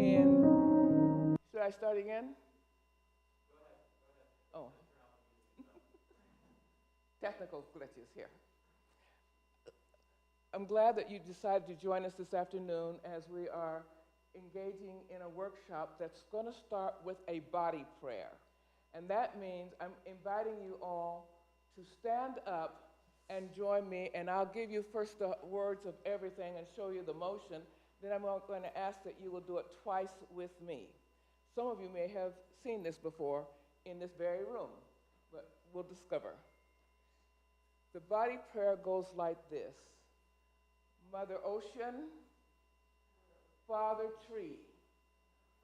in, should I start again? Oh, technical glitches here. I'm glad that you decided to join us this afternoon as we are engaging in a workshop that's going to start with a body prayer. And that means I'm inviting you all to stand up and join me, and I'll give you first the words of everything and show you the motion. Then I'm going to ask that you will do it twice with me. Some of you may have seen this before in this very room, but we'll discover. The body prayer goes like this. Mother Ocean, Father Tree,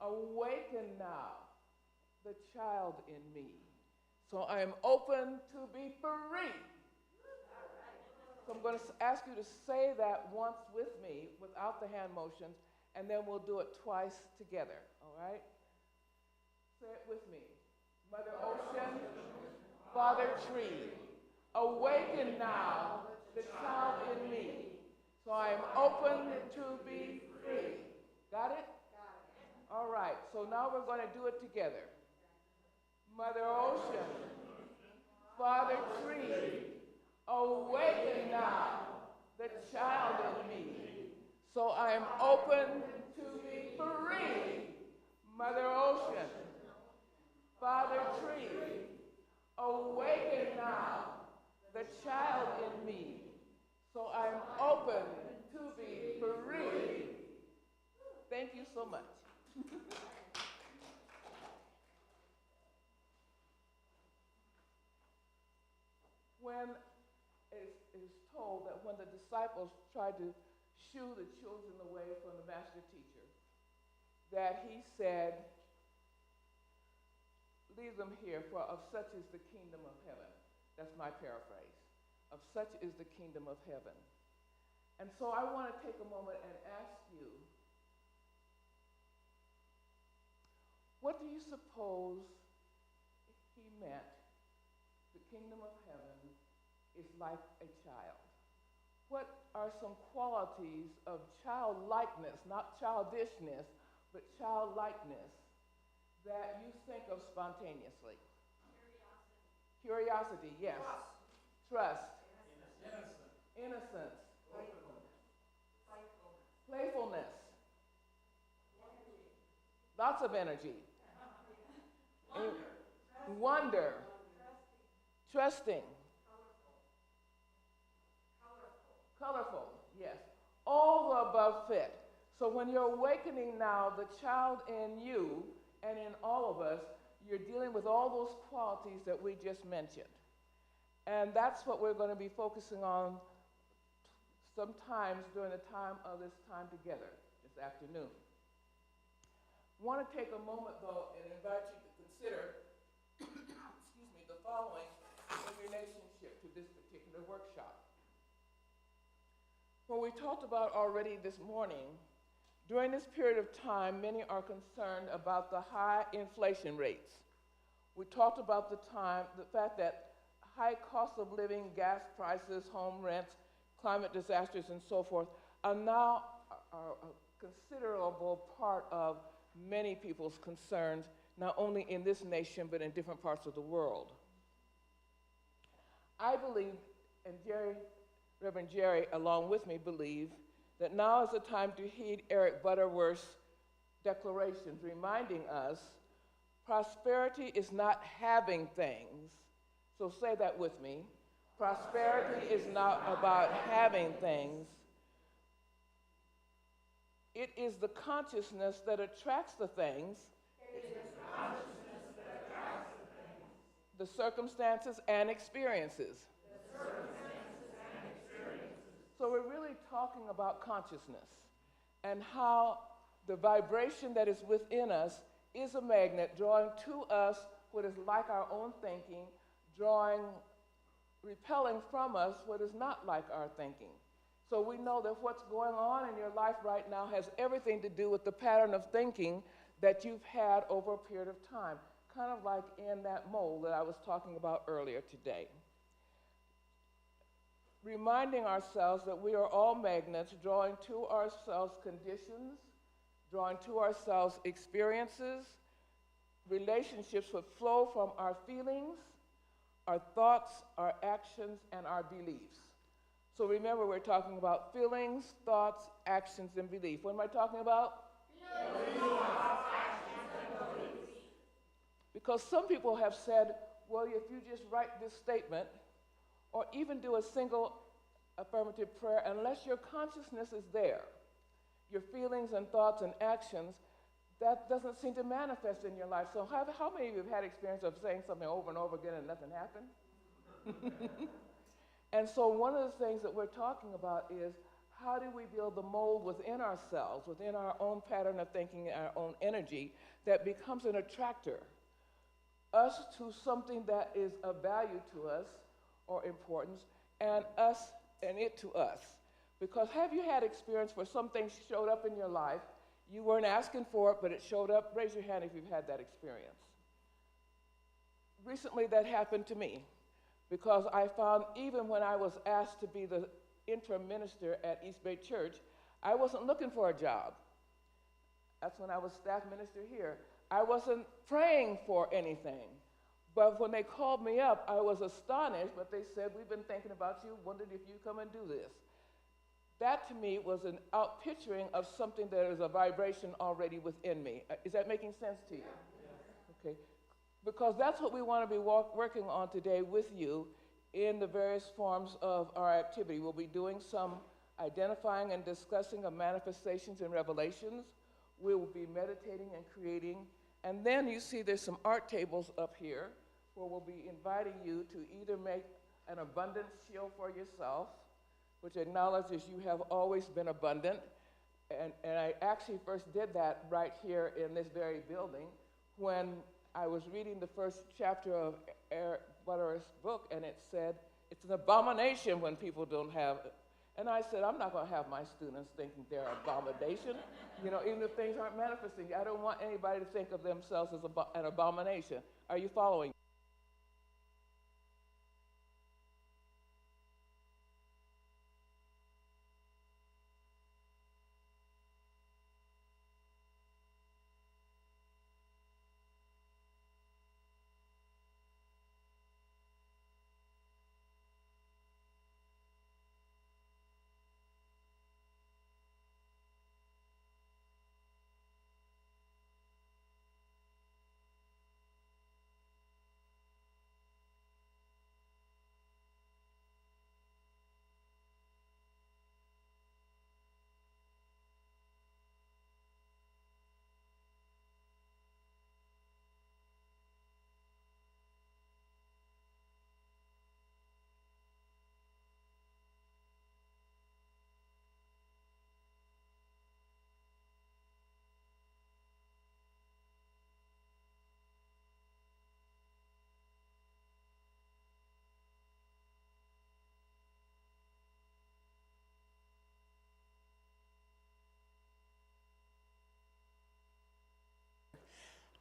awaken now the child in me. So I am open to be free. So I'm going to ask you to say that once with me without the hand motions, and then we'll do it twice together, all right? Say it with me. Mother Ocean, Father Tree, awaken now the child in me. So I am open to be free. Got it? All right, so now we're going to do it together. Mother Ocean, Father Tree, awaken now the child in me. So I am open to be free. Mother Ocean, Father Tree, awaken now the child in me. So I am open to be free. Thank you so much. When it is told that when the disciples tried to shoo the children away from the master teacher, that he said, leave them here, for of such is the kingdom of heaven. That's my paraphrase. Of such is the kingdom of heaven. And so I want to take a moment and ask you, what do you suppose he meant? The kingdom of heaven is like a child. What are some qualities of childlikeness, not childishness, but childlikeness that you think of spontaneously? Curiosity, yes. Trust. Innocence. Playfulness. Lots of energy. Wonder. Trusting. Colorful, yes. All the above fit. So when you're awakening now the child in you and in all of us, you're dealing with all those qualities that we just mentioned. And that's what we're going to be focusing on sometimes during the time of this time together this afternoon. I want to take a moment, though, and invite you to consider the following in relationship to this particular workshop. What we talked about already this morning, during this period of time, many are concerned about the high inflation rates. We talked about the fact that high cost of living, gas prices, home rents, climate disasters, and so forth are now a considerable part of many people's concerns, not only in this nation, but in different parts of the world. I believe, and Reverend Geri, along with me, believe that now is the time to heed Eric Butterworth's declarations, reminding us prosperity is not having things. So say that with me. Prosperity is not about having things. It is the consciousness that attracts the things. The circumstances and experiences. So we're really talking about consciousness and how the vibration that is within us is a magnet drawing to us what is like our own thinking, repelling from us what is not like our thinking. So we know that what's going on in your life right now has everything to do with the pattern of thinking that you've had over a period of time, kind of like in that mold that I was talking about earlier today. Reminding ourselves that we are all magnets drawing to ourselves conditions, drawing to ourselves experiences, relationships that flow from our feelings, our thoughts, our actions, and our beliefs. So remember, we're talking about feelings, thoughts, actions, and belief. What am I talking about? Feelings, thoughts, actions, and beliefs. Because some people have said, well, if you just write this statement, or even do a single affirmative prayer, unless your consciousness is there, your feelings and thoughts and actions, that doesn't seem to manifest in your life. So how many of you have had experience of saying something over and over again and nothing happened? And so one of the things that we're talking about is how do we build the mold within ourselves, within our own pattern of thinking and our own energy that becomes an attractor, us to something that is of value to us or importance, and us and it to us. Because have you had experience where something showed up in your life, you weren't asking for it, but it showed up? Raise your hand if you've had that experience. Recently that happened to me, because I found even when I was asked to be the interim minister at East Bay Church, I wasn't looking for a job. That's when I was staff minister here. I wasn't praying for anything. But when they called me up, I was astonished, but they said, we've been thinking about you, wondered if you'd come and do this. That to me was an out-picturing of something that is a vibration already within me. Is that making sense to you? Okay. Because that's what we want to be working on today with you in the various forms of our activity. We'll be doing some identifying and discussing of manifestations and revelations. We will be meditating and creating. And then you see there's some art tables up here where we'll be inviting you to either make an abundance shield for yourself, which acknowledges you have always been abundant. And I actually first did that right here in this very building when I was reading the first chapter of Eric Butler's book, and it said, it's an abomination when people don't have it. And I said, I'm not going to have my students thinking they're an abomination. You know, even if things aren't manifesting, I don't want anybody to think of themselves as an abomination. Are you following?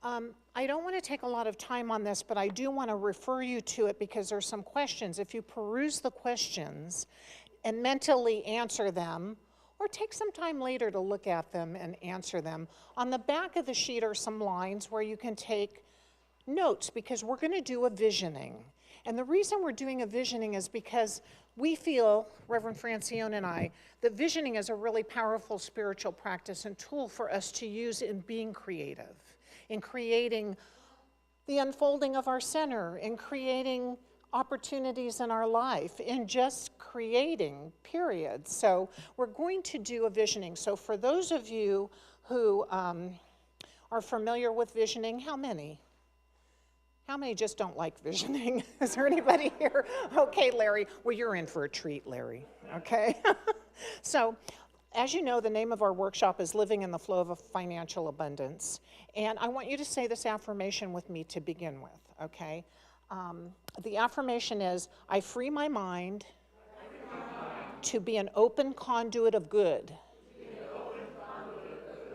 I don't want to take a lot of time on this, but I do want to refer you to it because there's some questions. If you peruse the questions and mentally answer them, or take some time later to look at them and answer them, on the back of the sheet are some lines where you can take notes because we're going to do a visioning. And the reason we're doing a visioning is because we feel, Reverend FranCione and I, that visioning is a really powerful spiritual practice and tool for us to use in being creative, in creating the unfolding of our center, in creating opportunities in our life, in just creating, period. So we're going to do a visioning. So for those of you who are familiar with visioning, how many? How many just don't like visioning? Is there anybody here? Okay, Larry. Well, you're in for a treat, Larry. Okay? So, as you know, the name of our workshop is Living in the Flow of Financial Abundance. And I want you to say this affirmation with me to begin with, okay? The affirmation is, I free my mind to be an open conduit of good.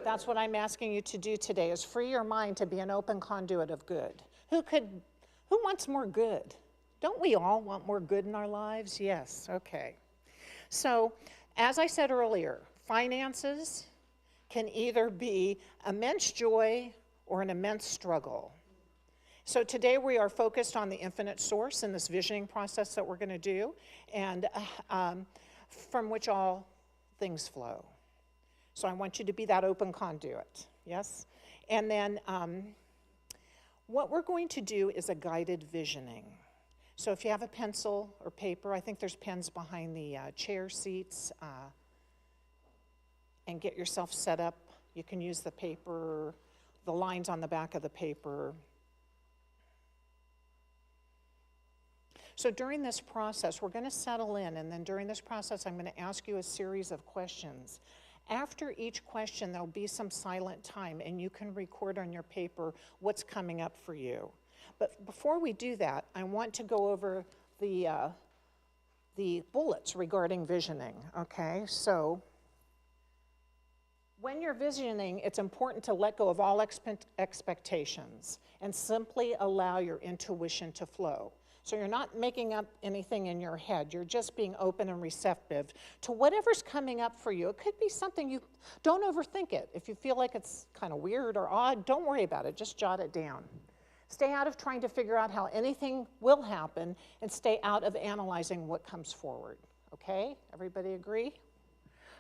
That's what I'm asking you to do today, is free your mind to be an open conduit of good. Who wants more good? Don't we all want more good in our lives? Yes, okay. So, as I said earlier, finances can either be immense joy or an immense struggle. So today we are focused on the infinite source in this visioning process that we're going to do, and from which all things flow. So I want you to be that open conduit, yes? And then what we're going to do is a guided visioning. So if you have a pencil or paper, I think there's pens behind the chair seats, and get yourself set up. You can use the paper, the lines on the back of the paper. So during this process, we're going to settle in, and then during this process, I'm going to ask you a series of questions. After each question, there'll be some silent time, and you can record on your paper what's coming up for you. But before we do that, I want to go over the bullets regarding visioning, okay? So when you're visioning, it's important to let go of all expectations and simply allow your intuition to flow. So you're not making up anything in your head. You're just being open and receptive to whatever's coming up for you. It could be something you don't overthink it. If you feel like it's kind of weird or odd, don't worry about it. Just jot it down. Stay out of trying to figure out how anything will happen, and stay out of analyzing what comes forward. Okay? Everybody agree?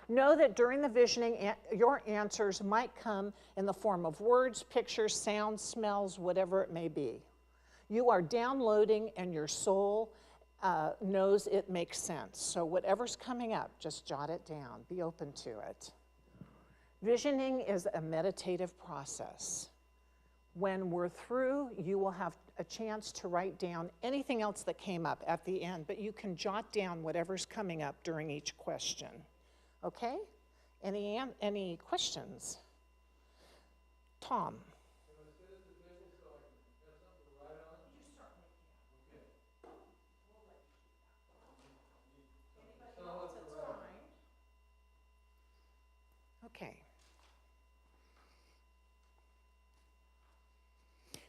Know that during the visioning, your answers might come in the form of words, pictures, sounds, smells, whatever it may be. You are downloading, and your soul knows it makes sense. So whatever's coming up, just jot it down. Be open to it. Visioning is a meditative process. When we're through, you will have a chance to write down anything else that came up at the end, but you can jot down whatever's coming up during each question. Okay? Any questions? Tom? Okay.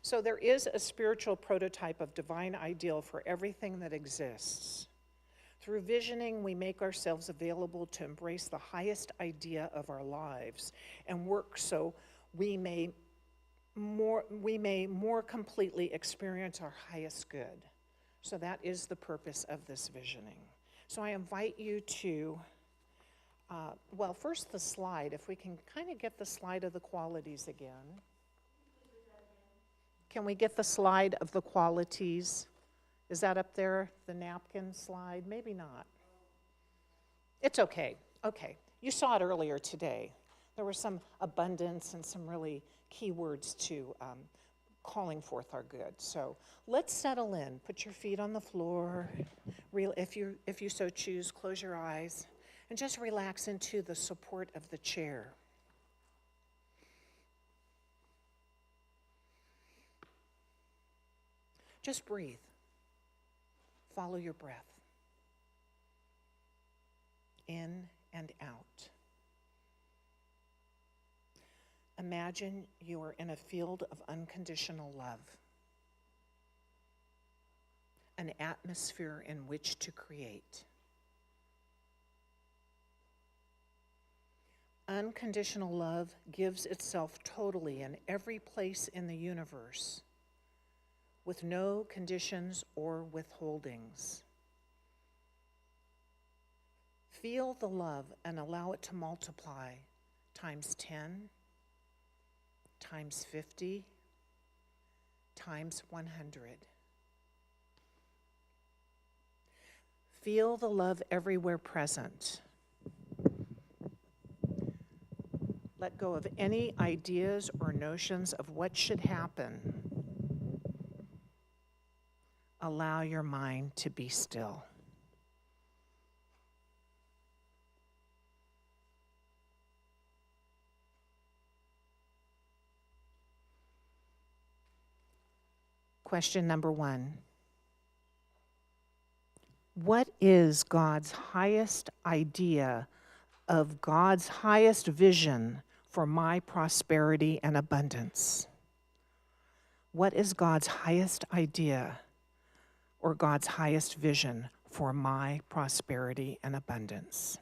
So there is a spiritual prototype of divine ideal for everything that exists. Through visioning, we make ourselves available to embrace the highest idea of our lives and work so we may more completely experience our highest good. So that is the purpose of this visioning. So I invite you to well, first the slide, if we can kind of get the slide of the qualities again. Can we get the slide of the qualities? Is that up there, the napkin slide? Maybe not. It's okay. Okay. You saw it earlier today. There was some abundance and some really key words to calling forth our good. So let's settle in. Put your feet on the floor. If you so choose, close your eyes. And just relax into the support of the chair. Just breathe. Follow your breath. In and out. Imagine you are in a field of unconditional love. An atmosphere in which to create. Unconditional love gives itself totally in every place in the universe, with no conditions or withholdings. Feel the love and allow it to multiply times 10, times 50, times 100. Feel the love everywhere present. Let go of any ideas or notions of what should happen. Allow your mind to be still. Question number 1. What is God's highest idea of God's highest vision for my prosperity and abundance? What is God's highest idea or God's highest vision for my prosperity and abundance?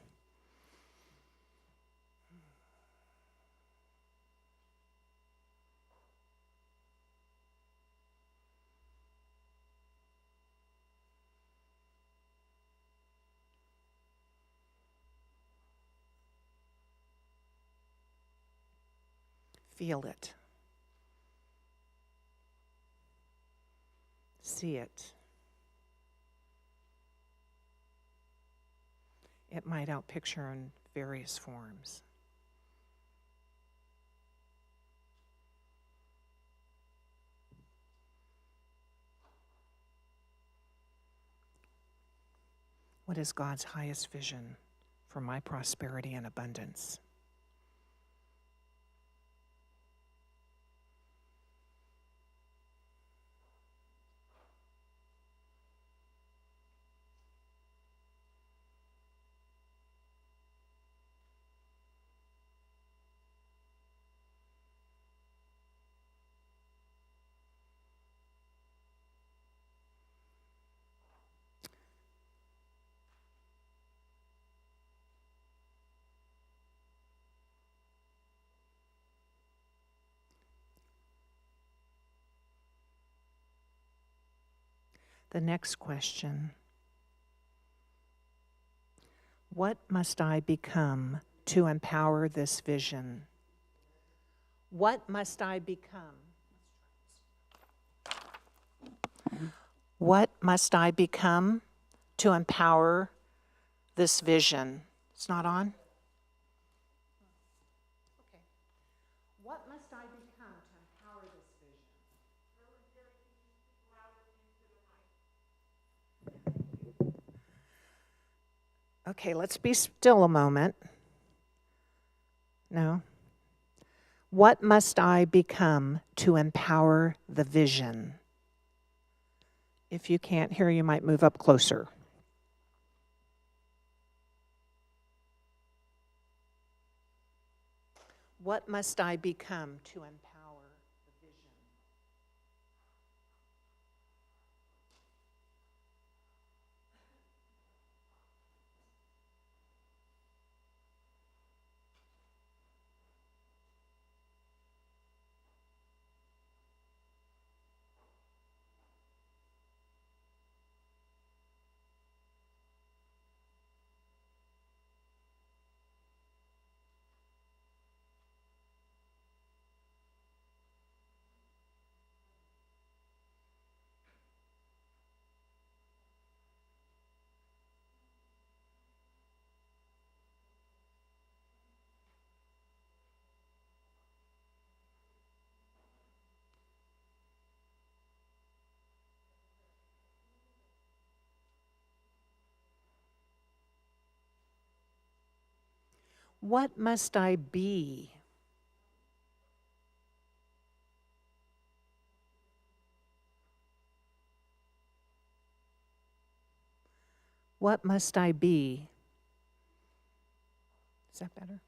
Feel it. See it. It might outpicture in various forms. What is God's highest vision for my prosperity and abundance? The next question. What must I become to empower this vision? What must I become? What must I become to empower this vision? It's not on? Okay. What must I become to empower this vision? Okay, let's be still a moment. No. What must I become to empower the vision? If you can't hear, you might move up closer. What must I become to empower the vision? What must I be? What must I be? Is that better?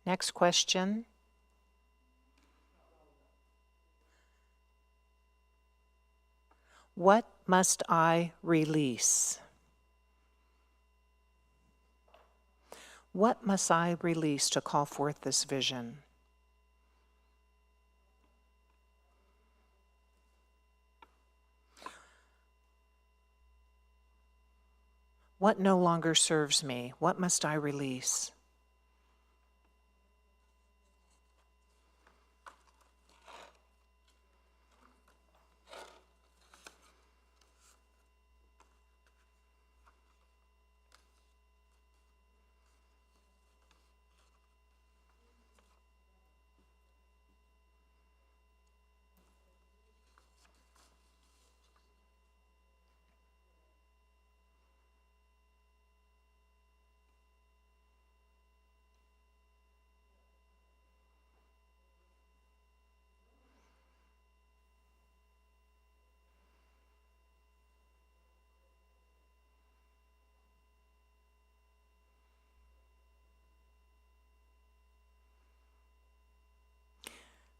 Next question. What must I release? What must I release to call forth this vision? What no longer serves me? What must I release?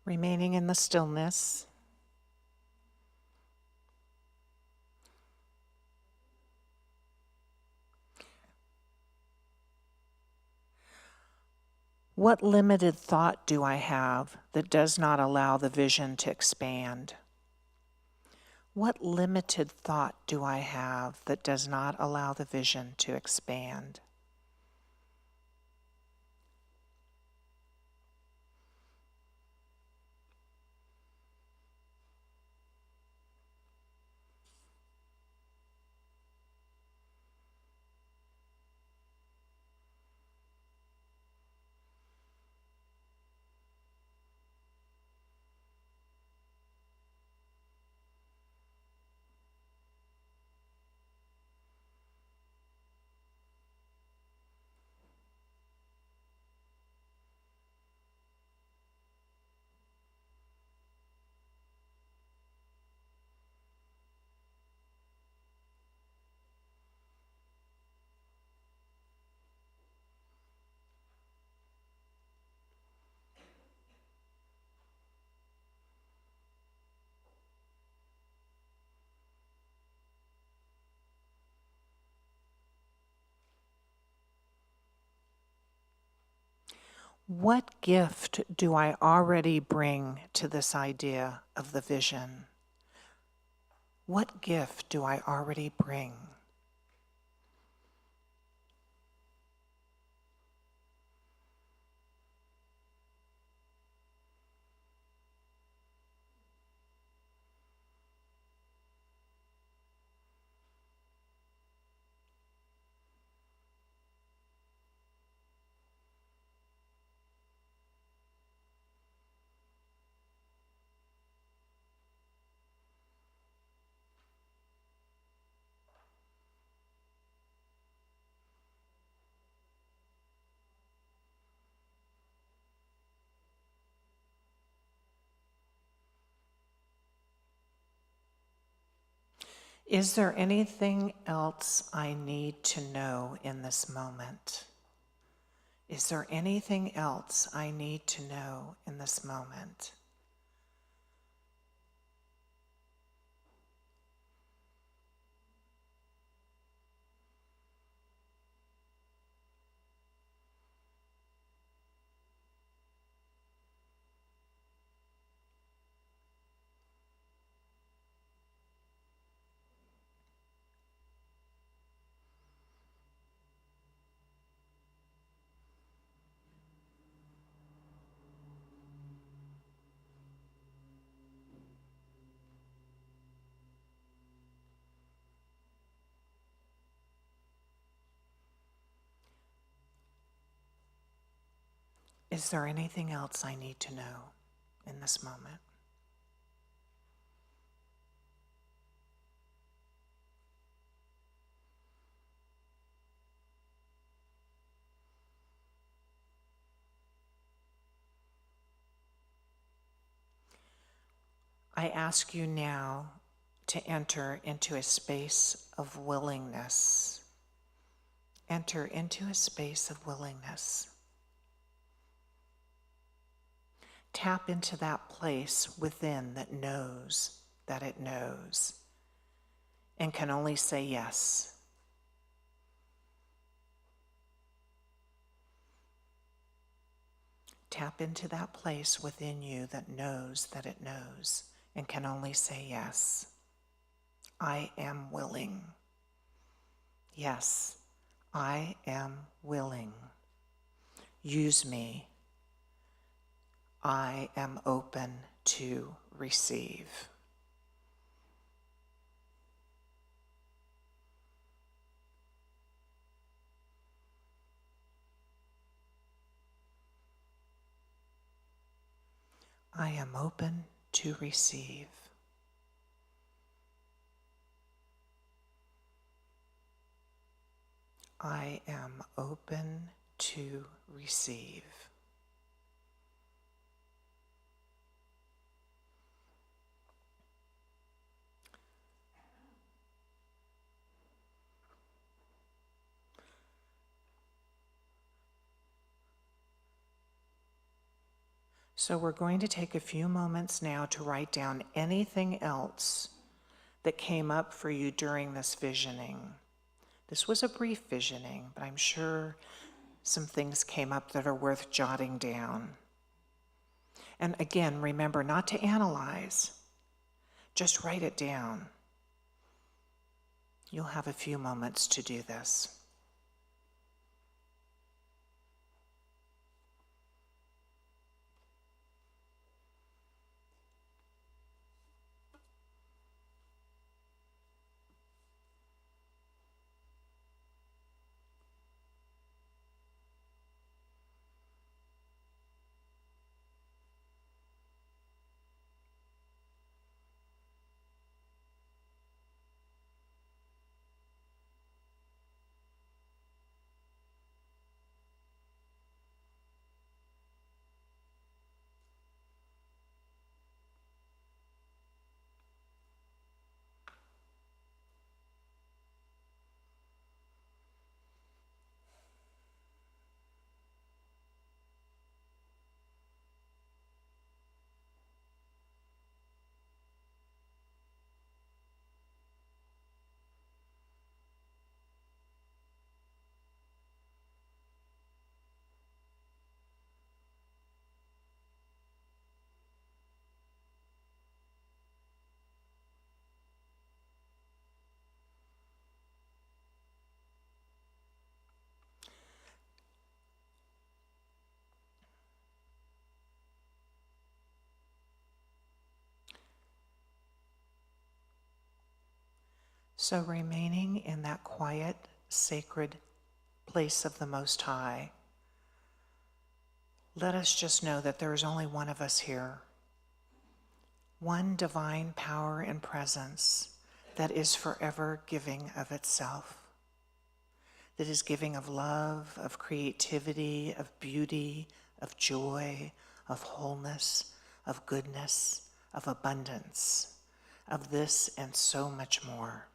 Remaining in the stillness. What limited thought do I have that does not allow the vision to expand? What limited thought do I have that does not allow the vision to expand? What gift do I already bring to this idea of the vision? What gift do I already bring? Is there anything else I need to know in this moment? Is there anything else I need to know in this moment? Is there anything else I need to know in this moment? I ask you now to enter into a space of willingness. Enter into a space of willingness. Tap into that place within that knows that it knows and can only say yes. Tap into that place within you that knows it knows and can only say yes. I am willing. Yes, I am willing. Use me. I am open to receive. I am open to receive. I am open to receive. So we're going to take a few moments now to write down anything else that came up for you during this visioning. This was a brief visioning, but I'm sure some things came up that are worth jotting down. And again, remember not to analyze, just write it down. You'll have a few moments to do this. So remaining in that quiet, sacred place of the Most High, let us just know that there is only one of us here, one divine power and presence that is forever giving of itself, that is giving of love, of creativity, of beauty, of joy, of wholeness, of goodness, of abundance, of this and so much more.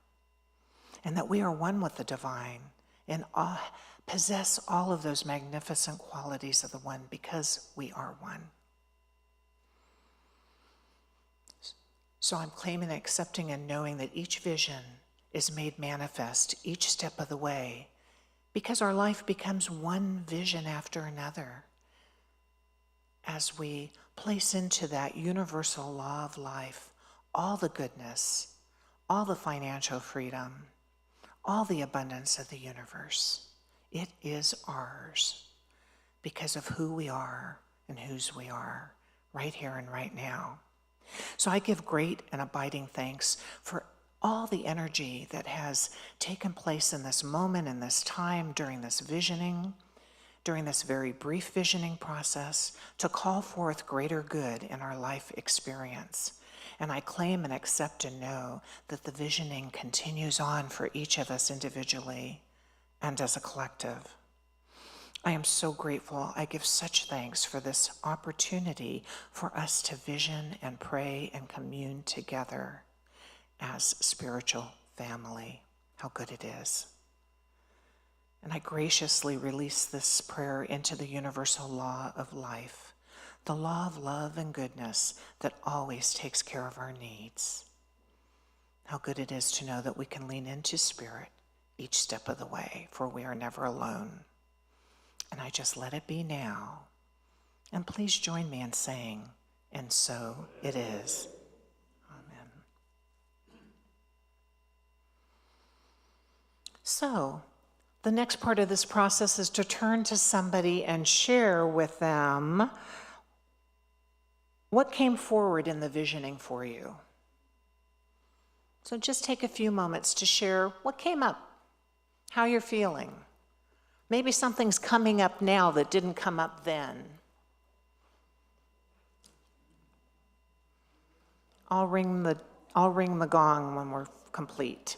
And that we are one with the divine and possess all of those magnificent qualities of the one because we are one. So I'm claiming, accepting, and knowing that each vision is made manifest each step of the way because our life becomes one vision after another as we place into that universal law of life all the goodness, all the financial freedom, all the abundance of the universe. It is ours because of who we are and whose we are, right here and right now. So I give great and abiding thanks for all the energy that has taken place in this moment, in this time, during this visioning, during this very brief visioning process, to call forth greater good in our life experience. And I claim and accept and know that the visioning continues on for each of us individually and as a collective. I am so grateful. I give such thanks for this opportunity for us to vision and pray and commune together as spiritual family. How good it is. And I graciously release this prayer into the universal law of life, the law of love and goodness that always takes care of our needs. How good it is to know that we can lean into spirit each step of the way, for we are never alone. And I just let it be now. And please join me in saying, and so it is. Amen. So, the next part of this process is to turn to somebody and share with them what came forward in the visioning for you. So just take a few moments to share what came up, how you're feeling. Maybe something's coming up now that didn't come up then. I'll ring the gong when we're complete.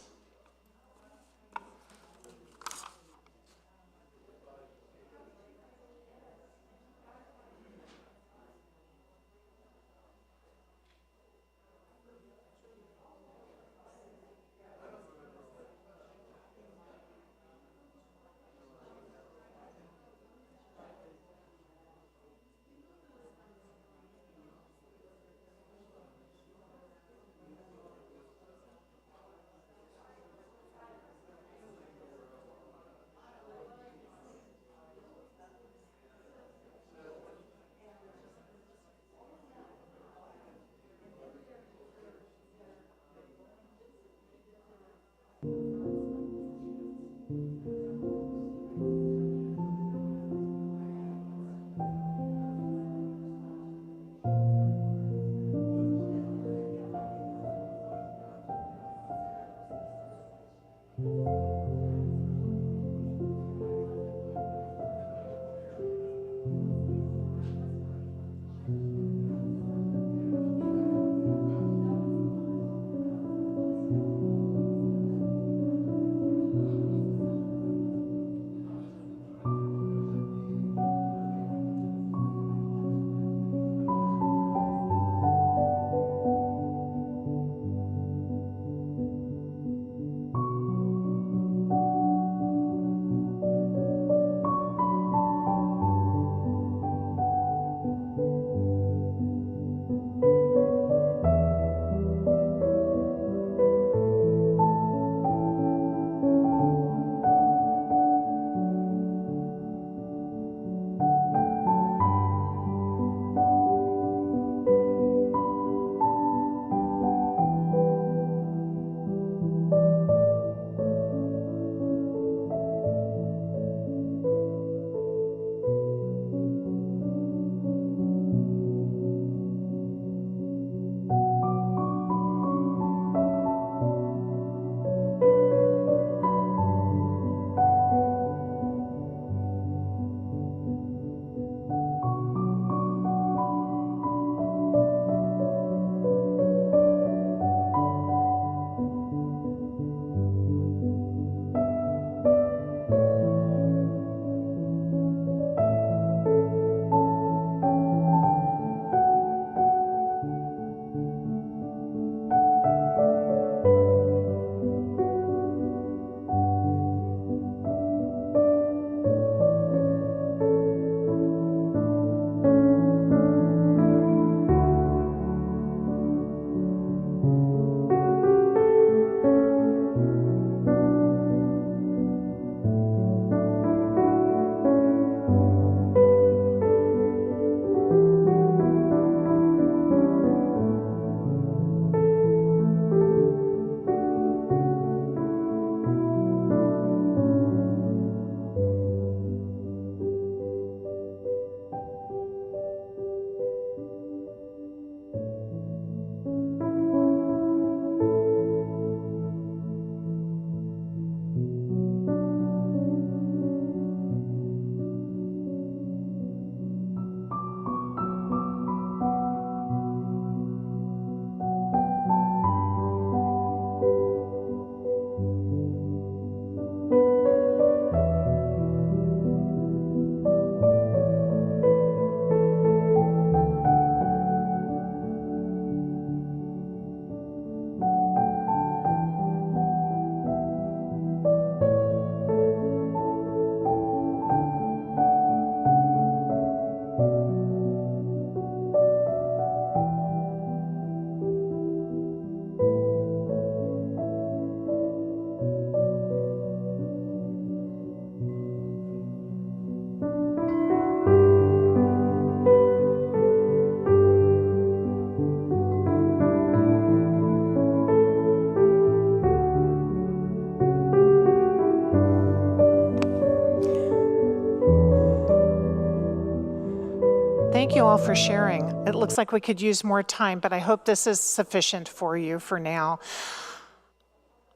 you all for sharing. It looks like we could use more time, but I hope this is sufficient for you for now.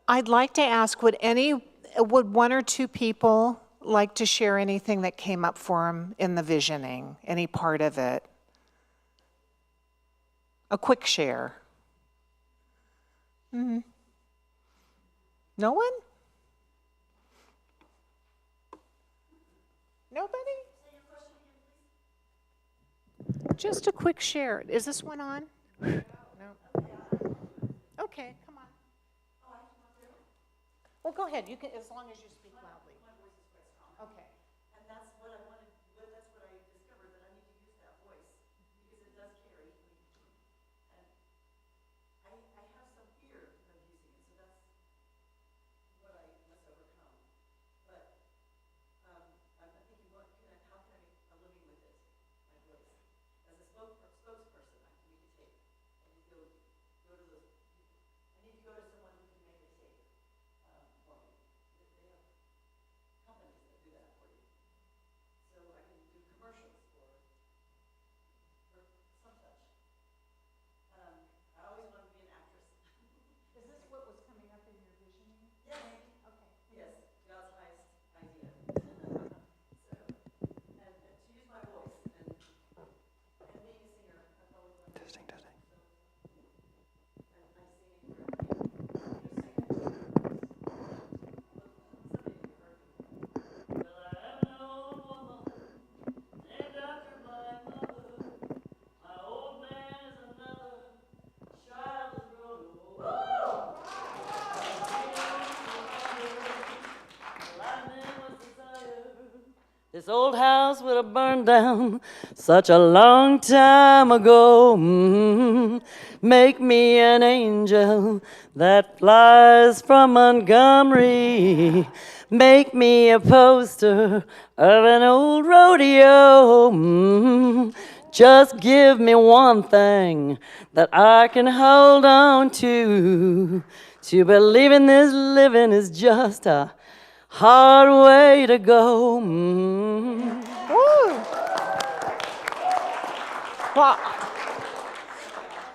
I'd like to ask, would one or two people like to share anything that came up for them in the visioning, any part of it? A quick share. Mm-hmm. No one? Nobody? Just a quick share. Is this one on? No. Okay, come on. Well, go ahead. You can, as long as you speak loudly. My voice is quite strong. Okay. And that's what I wanted, that's what I discovered, that I need to use that voice because it does carry. And I have some fear of using it, so that's what I must overcome. But I'm thinking, how can I make a living with it, my voice? As a spokesperson, I can make a tape. I need to go to those people. I need to go to someone who can make a tape for me. They have companies that do that for you. So I can do commercials for some such. I always wanted to be an actress. Is this what was coming up in your visioning? Yes. Okay. Yes, God's highest idea. So, and to use my voice and being a singer, I've always wanted to sing. So, I'm singing for this old house would have burned down such a long time ago. Make me an angel that flies from Montgomery. Make me a poster of an old rodeo. Just give me one thing that I can hold on to. To believe in this living is just a hard way to go. Well,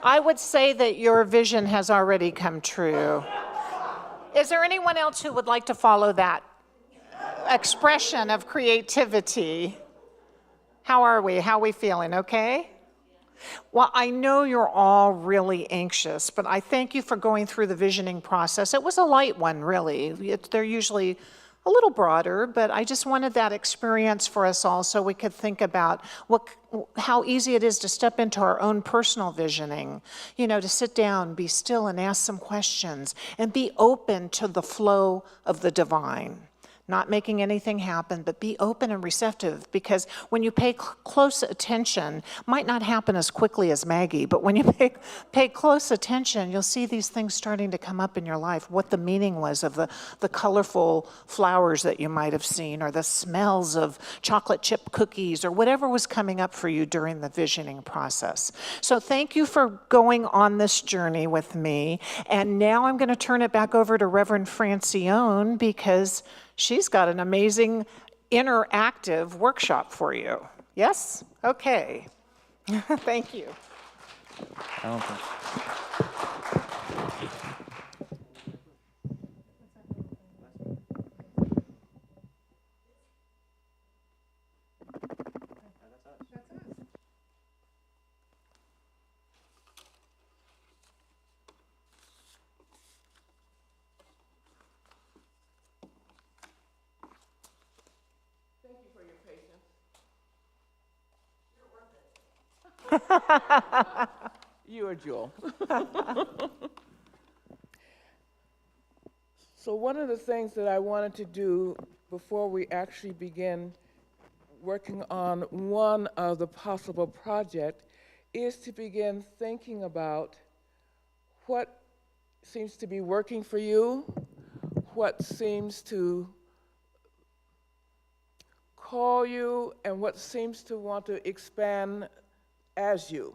I would say that your vision has already come true. Is there anyone else who would like to follow that expression of creativity? How are we? How are we feeling? Okay? Well, I know you're all really anxious, but I thank you for going through the visioning process. It was a light one, really. They're usually a little broader, but I just wanted that experience for us all so we could think about how easy it is to step into our own personal visioning, to sit down, be still, and ask some questions, and be open to the flow of the divine. Not making anything happen, but be open and receptive, because when you pay close attention, might not happen as quickly as Maggie, but when you pay close attention, you'll see these things starting to come up in your life, what the meaning was of the colorful flowers that you might have seen, or the smells of chocolate chip cookies, or whatever was coming up for you during the visioning process. So thank you for going on this journey with me, and now I'm going to turn it back over to Reverend FranCione, because she's got an amazing interactive workshop for you. Yes? Okay. Thank you. I don't think Thank you for your patience. You're a jewel. So one of the things that I wanted to do before we actually begin working on one of the possible projects is to begin thinking about what seems to be working for you, what seems to call you, and what seems to want to expand as you.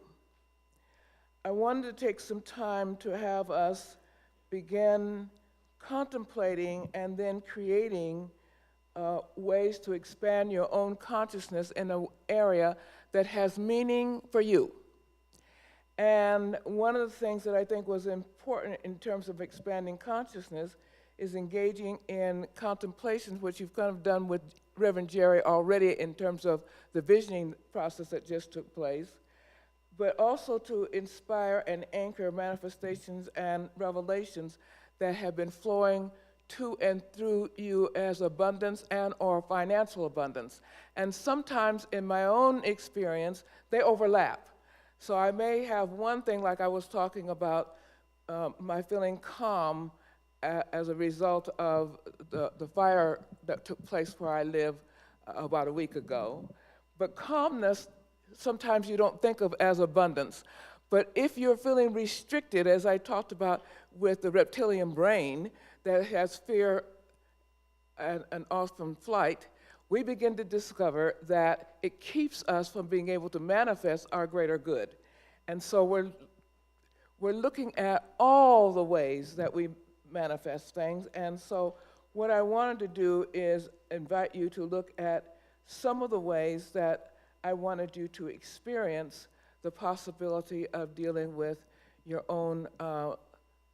I wanted to take some time to have us begin contemplating and then creating ways to expand your own consciousness in an area that has meaning for you. And one of the things that I think was important in terms of expanding consciousness is engaging in contemplations, which you've kind of done with Reverend Geri already in terms of the visioning process that just took place, but also to inspire and anchor manifestations and revelations that have been flowing to and through you as abundance and or financial abundance. And sometimes in my own experience, they overlap. So I may have one thing, like I was talking about, my feeling calm as a result of the fire that took place where I live about a week ago. But calmness, sometimes you don't think of as abundance. But if you're feeling restricted, as I talked about with the reptilian brain that has fear and awesome flight, we begin to discover that it keeps us from being able to manifest our greater good. And so we're looking at all the ways that we manifest things. And so what I wanted to do is invite you to look at some of the ways that I wanted you to experience the possibility of dealing with your own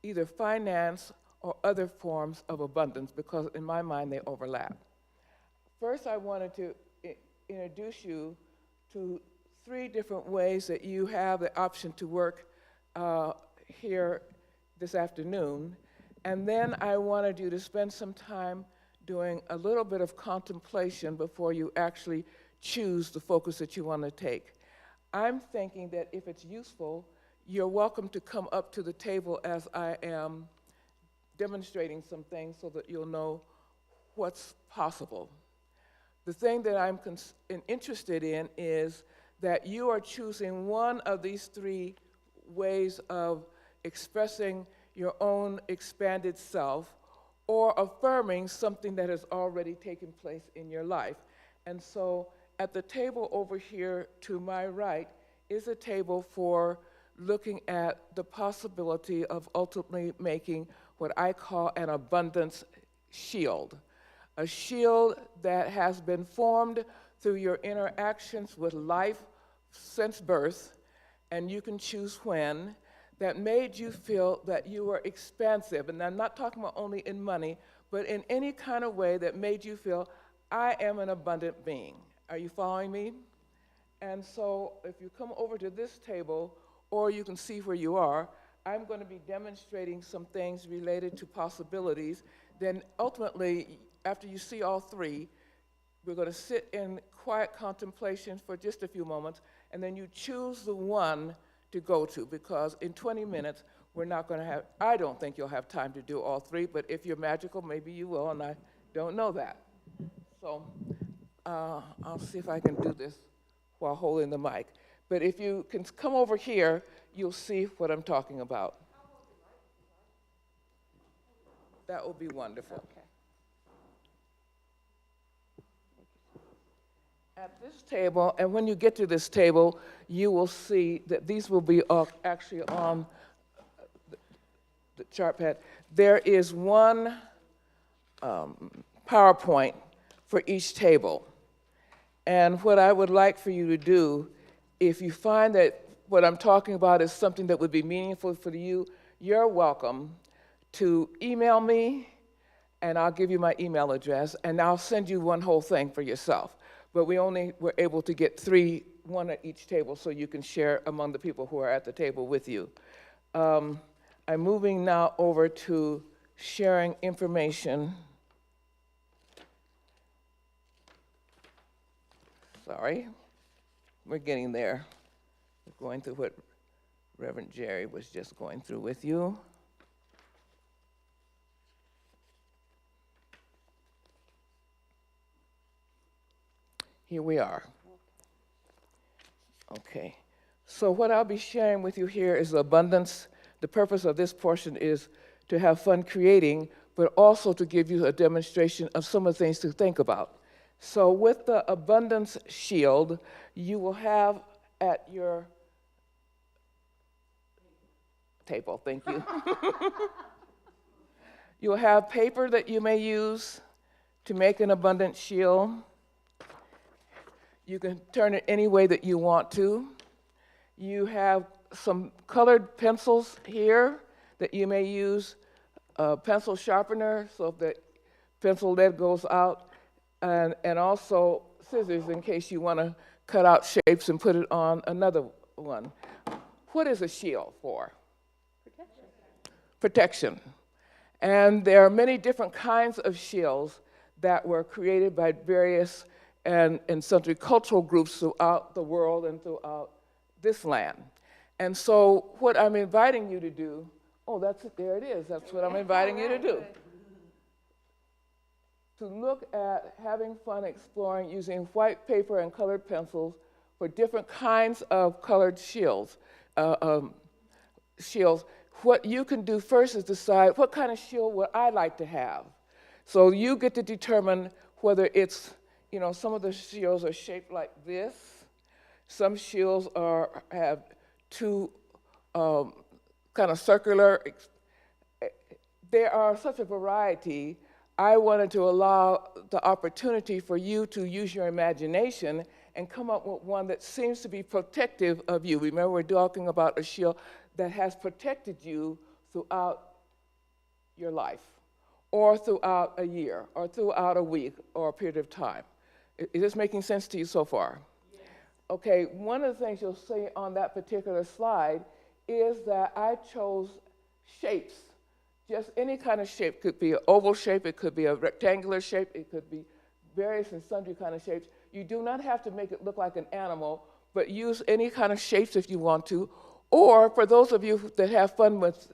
either finance or other forms of abundance, because in my mind they overlap. First, I wanted to introduce you to 3 different ways that you have the option to work here this afternoon. And then I wanted you to spend some time doing a little bit of contemplation before you actually choose the focus that you want to take. I'm thinking that if it's useful, you're welcome to come up to the table as I am demonstrating some things so that you'll know what's possible. The thing that I'm interested in is that you are choosing one of these 3 ways of expressing your own expanded self or affirming something that has already taken place in your life. And so at the table over here to my right is a table for looking at the possibility of ultimately making what I call an abundance shield. A shield that has been formed through your interactions with life since birth, and you can choose when, that made you feel that you were expansive. And I'm not talking about only in money, but in any kind of way that made you feel, I am an abundant being. Are you following me? And so if you come over to this table, or you can see where you are, I'm going to be demonstrating some things related to possibilities. Then ultimately, after you see all 3, we're going to sit in quiet contemplation for just a few moments, and then you choose the one to go to, because in 20 minutes, we're not going to have, I don't think you'll have time to do all 3, but if you're magical, maybe you will, and I don't know that. So I'll see if I can do this while holding the mic. But if you can come over here, you'll see what I'm talking about. That would be wonderful. Okay. At this table, and when you get to this table, you will see that these will be actually on the chart pad. There is one PowerPoint for each table. And what I would like for you to do, if you find that what I'm talking about is something that would be meaningful for you, you're welcome to email me, and I'll give you my email address, and I'll send you one whole thing for yourself. But we only were able to get 3, 1 at each table, so you can share among the people who are at the table with you. I'm moving now over to sharing information. Sorry, we're getting there. We're going through what Reverend Geri was just going through with you. Here we are. Okay, so what I'll be sharing with you here is abundance. The purpose of this portion is to have fun creating, but also to give you a demonstration of some of the things to think about. So with the abundance shield, you will have at your table, thank you. You'll have paper that you may use to make an abundant shield. You can turn it any way that you want to. You have some colored pencils here that you may use, a pencil sharpener so if the pencil lead goes out, and also scissors in case you want to cut out shapes and put it on another one. What is a shield for? Protection. And there are many different kinds of shields that were created by various and sundry cultural groups throughout the world and throughout this land. And so what I'm inviting you to do, oh, that's it, there it is. That's what I'm inviting you to do. To look at having fun exploring using white paper and colored pencils for different kinds of colored shields. What you can do first is decide what kind of shield would I like to have. So you get to determine whether it's, some of the shields are shaped like this. Some shields have two kind of circular. There are such a variety. I wanted to allow the opportunity for you to use your imagination and come up with one that seems to be protective of you. Remember, we're talking about a shield that has protected you throughout your life, or throughout a year, or throughout a week, or a period of time. Is this making sense to you so far? Yes. Okay, one of the things you'll see on that particular slide is that I chose shapes. Just any kind of shape. It could be an oval shape, it could be a rectangular shape, it could be various and sundry kind of shapes. You do not have to make it look like an animal, but use any kind of shapes if you want to. Or for those of you that have fun with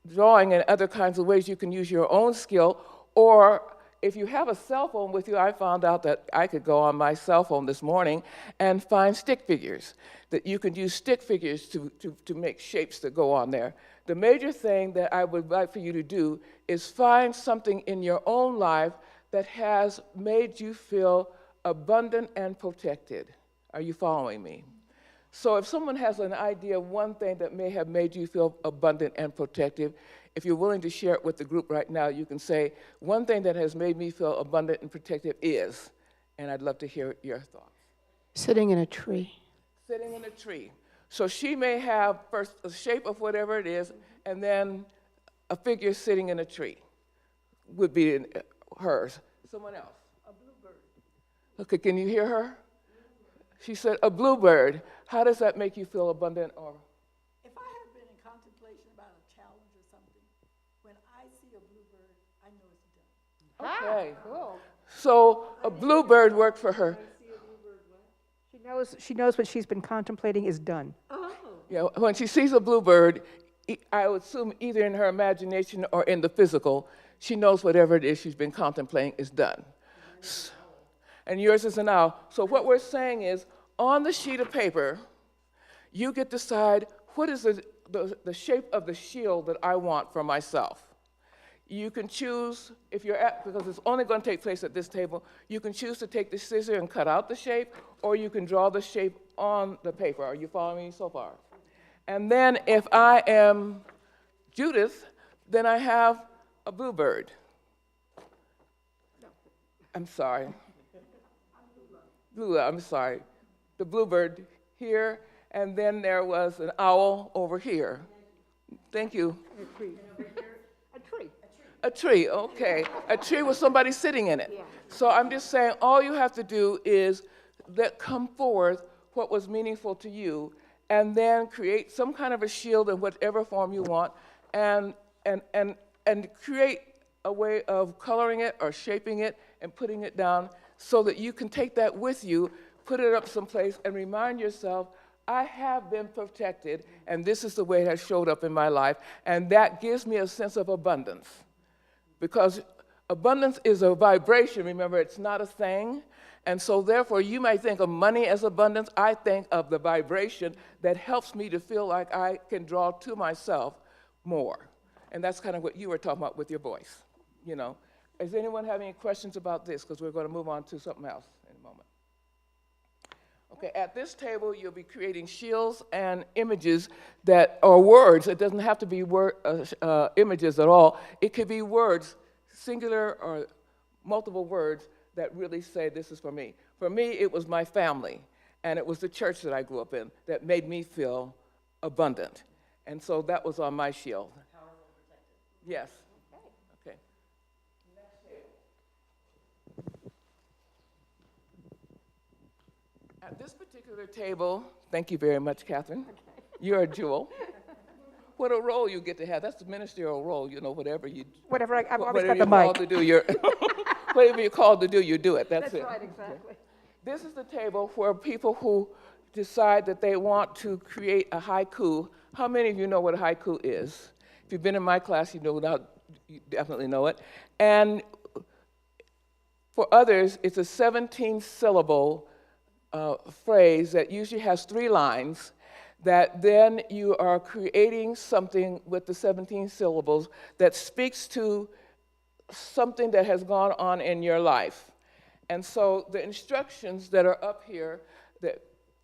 drawing in other kinds of ways, you can use your own skill. Or if you have a cell phone with you, I found out that I could go on my cell phone this morning and find stick figures, that you can use stick figures to make shapes that go on there. The major thing that I would like for you to do is find something in your own life that has made you feel abundant and protected. Are you following me? So if someone has an idea of one thing that may have made you feel abundant and protective, if you're willing to share it with the group right now, you can say, one thing that has made me feel abundant and protective is, and I'd love to hear your thoughts. Sitting in a tree. Sitting in a tree. So she may have first a shape of whatever it is, and then a figure sitting in a tree would be hers. Someone else. A bluebird. Okay, can you hear her? She said a bluebird. How does that make you feel abundant or? If I have been in contemplation about a challenge or something, when I see a bluebird, I know it's done. Okay. Cool. So a bluebird worked for her. She knows what she's been contemplating is done. Oh. Yeah, when she sees a bluebird, I would assume either in her imagination or in the physical, she knows whatever it is she's been contemplating is done. And yours is an owl. So what we're saying is, on the sheet of paper, you get to decide what is the shape of the shield that I want for myself. You can choose, if you're because it's only going to take place at this table, you can choose to take the scissor and cut out the shape, or you can draw the shape on the paper. Are you following me so far? And then if I am Judith, then I have a bluebird. I'm sorry. Lula, I'm sorry. The bluebird here, and then there was an owl over here. Thank you. A tree. A tree, okay. A tree with somebody sitting in it. Yeah. So I'm just saying, all you have to do is let come forth what was meaningful to you, and then create some kind of a shield in whatever form you want, and create a way of coloring it or shaping it and putting it down so that you can take that with you, put it up someplace, and remind yourself, I have been protected, and this is the way it has showed up in my life, and that gives me a sense of abundance. Because abundance is a vibration, remember, it's not a thing. And so therefore, you might think of money as abundance. I think of the vibration that helps me to feel like I can draw to myself more. And that's kind of what you were talking about with your voice, Does anyone have any questions about this? Because we're going to move on to something else in a moment. Okay, at this table, you'll be creating shields and images that are words. It doesn't have to be images at all. It could be words, singular or multiple words, that really say this is for me. For me, it was my family, and it was the church that I grew up in that made me feel abundant. And so that was on my shield. Powerful, protected. Yes. Okay. Next table. At this particular table, thank you very much, Catherine. You're a jewel. What a role you get to have. That's the ministerial role, you know, whatever you Whatever, I've always whatever got you're the called mic. to do, whatever you're called to do, you do it. That's it. right, exactly. This is the table for people who decide that they want to create a haiku. How many of you know what a haiku is? If you've been in my class, you definitely know it. And for others, it's a 17-syllable phrase that usually has 3 lines, that then you are creating something with the 17 syllables that speaks to something that has gone on in your life. And so the instructions that are up here that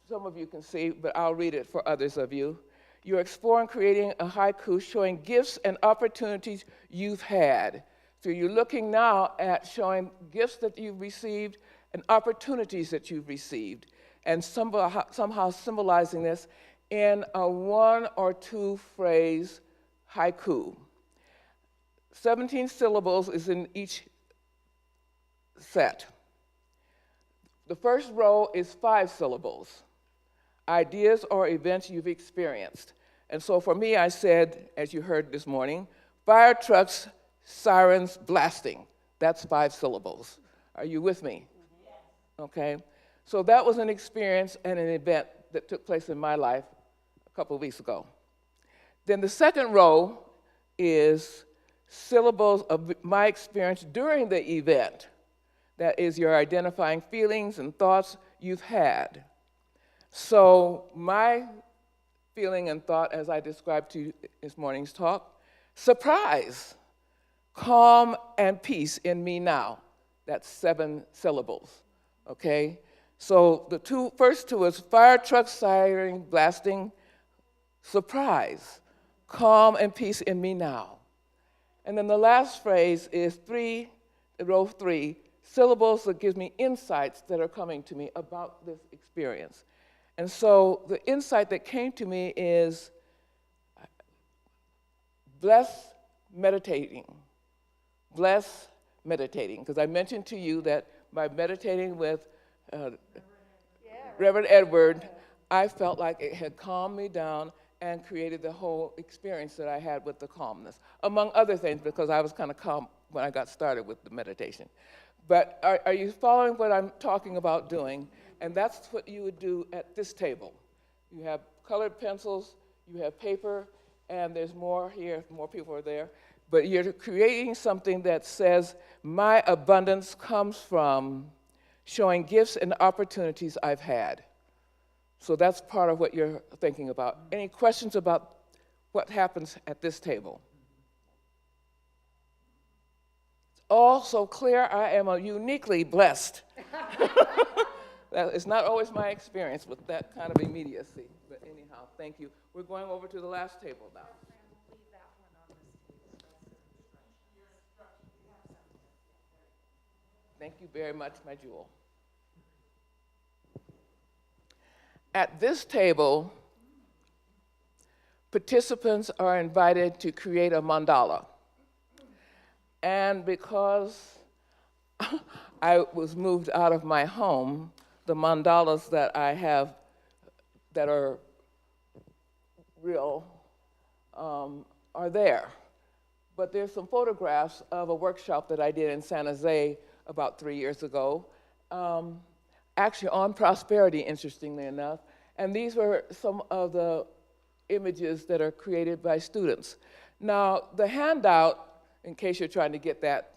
some of you can see, but I'll read it for others of you. You're exploring creating a haiku showing gifts and opportunities you've had. So you're looking now at showing gifts that you've received and opportunities that you've received, and somehow symbolizing this in a 1 or 2 phrase haiku. 17 syllables is in each set. The first row is 5 syllables, ideas or events you've experienced. And so for me, I said, as you heard this morning, fire trucks, sirens blasting. That's 5 syllables. Are you with me? Okay. So that was an experience and an event that took place in my life a couple of weeks ago. Then the second row is syllables of my experience during the event. That is your identifying feelings and thoughts you've had. So my feeling and thought, as I described to you this morning's talk, surprise, calm and peace in me now. That's 7 syllables, okay? So the first two is fire truck, siren, blasting, surprise, calm and peace in me now. And then the last phrase is row 3, syllables that gives me insights that are coming to me about this experience. And so the insight that came to me is bless meditating, because I mentioned to you that by meditating with Reverend Edward, I felt like it had calmed me down and created the whole experience that I had with the calmness, among other things, because I was kind of calm when I got started with the meditation. But are you following what I'm talking about doing? And that's what you would do at this table. You have colored pencils, you have paper, and there's more here, more people are there. But you're creating something that says, my abundance comes from showing gifts and opportunities I've had. So that's part of what you're thinking about. Any questions about what happens at this table? It's all so clear. I am uniquely blessed. It's not always my experience with that kind of immediacy. But anyhow, thank you. We're going over to the last table now. Thank you very much, my jewel. At this table, participants are invited to create a mandala. And because I was moved out of my home, the mandalas that I have that are real are there. But there's some photographs of a workshop that I did in San Jose about 3 years ago, actually on prosperity, interestingly enough. And these were some of the images that are created by students. Now, the handout, in case you're trying to get that,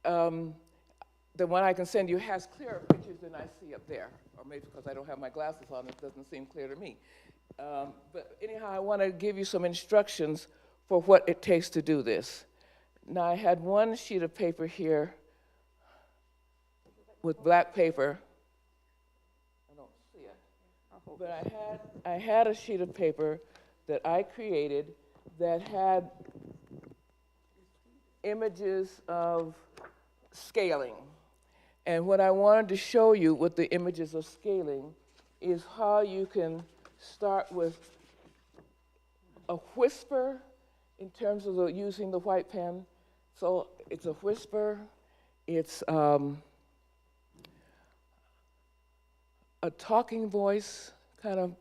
the one I can send you has clearer pictures than I see up there, or maybe because I don't have my glasses on, it doesn't seem clear to me. But anyhow, I want to give you some instructions for what it takes to do this. Now, I had one sheet of paper here with black paper. I don't see it. But I had a sheet of paper that I created that had images of scaling. And what I wanted to show you with the images of scaling is how you can start with a whisper in terms of using the white pen. So it's a whisper, it's a talking voice kind of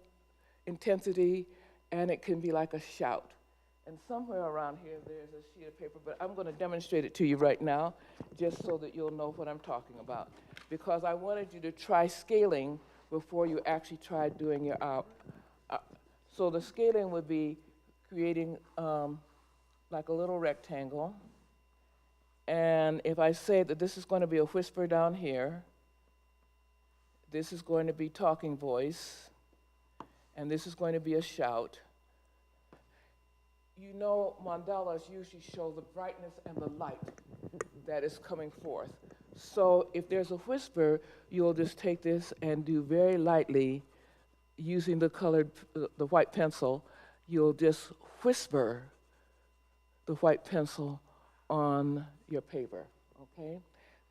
intensity, and it can be like a shout. And somewhere around here, there's a sheet of paper, but I'm going to demonstrate it to you right now, just so that you'll know what I'm talking about. Because I wanted you to try scaling before you actually try doing your so the scaling would be creating like a little rectangle. And if I say that this is going to be a whisper down here, this is going to be talking voice, and this is going to be a shout. You know, mandalas usually show the brightness and the light that is coming forth. So if there's a whisper, you'll just take this and do very lightly, using the white pencil, you'll just whisper the white pencil on your paper, okay?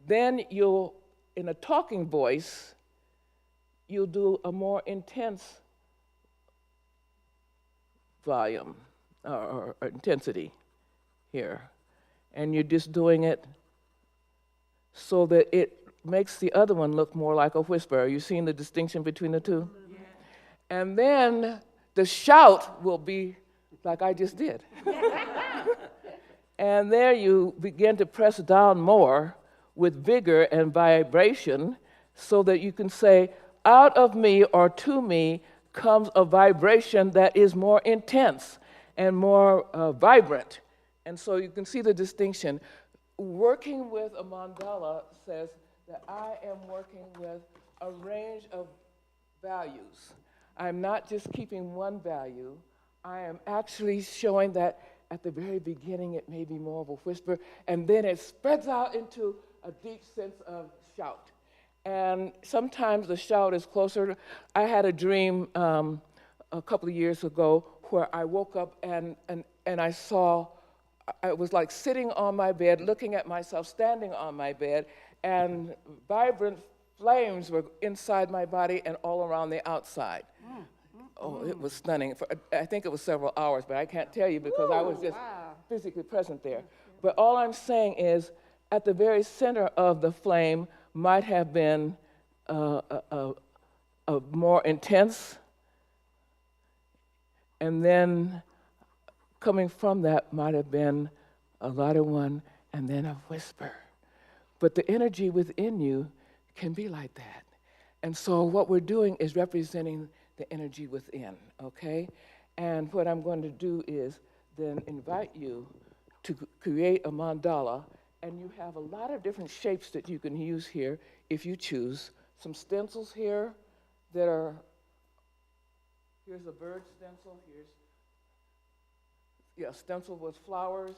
Then you'll, in a talking voice, you'll do a more intense volume or intensity here. And you're just doing it so that it makes the other one look more like a whisper. Are you seeing the distinction between the two? Yeah. And then the shout will be like I just did. And there you begin to press down more with vigor and vibration so that you can say, out of me or to me comes a vibration that is more intense and more vibrant. And so you can see the distinction. Working with a mandala says that I am working with a range of values. I'm not just keeping one value. I am actually showing that at the very beginning it may be more of a whisper, and then it spreads out into a deep sense of shout. And sometimes the shout is closer. I had a dream a couple of years ago where I woke up and I saw, I was like sitting on my bed, looking at myself standing on my bed, and vibrant flames were inside my body and all around the outside. Oh, it was stunning. I think it was several hours, but I can't tell you because I was just physically present there. But all I'm saying is, at the very center of the flame might have been a more intense, and then coming from that might have been a lighter one, and then a whisper. But the energy within you can be like that. And so what we're doing is representing the energy within, okay? And what I'm going to do is then invite you to create a mandala, and you have a lot of different shapes that you can use here if you choose. Some stencils here that are, here's a bird stencil, here's, stencil with flowers,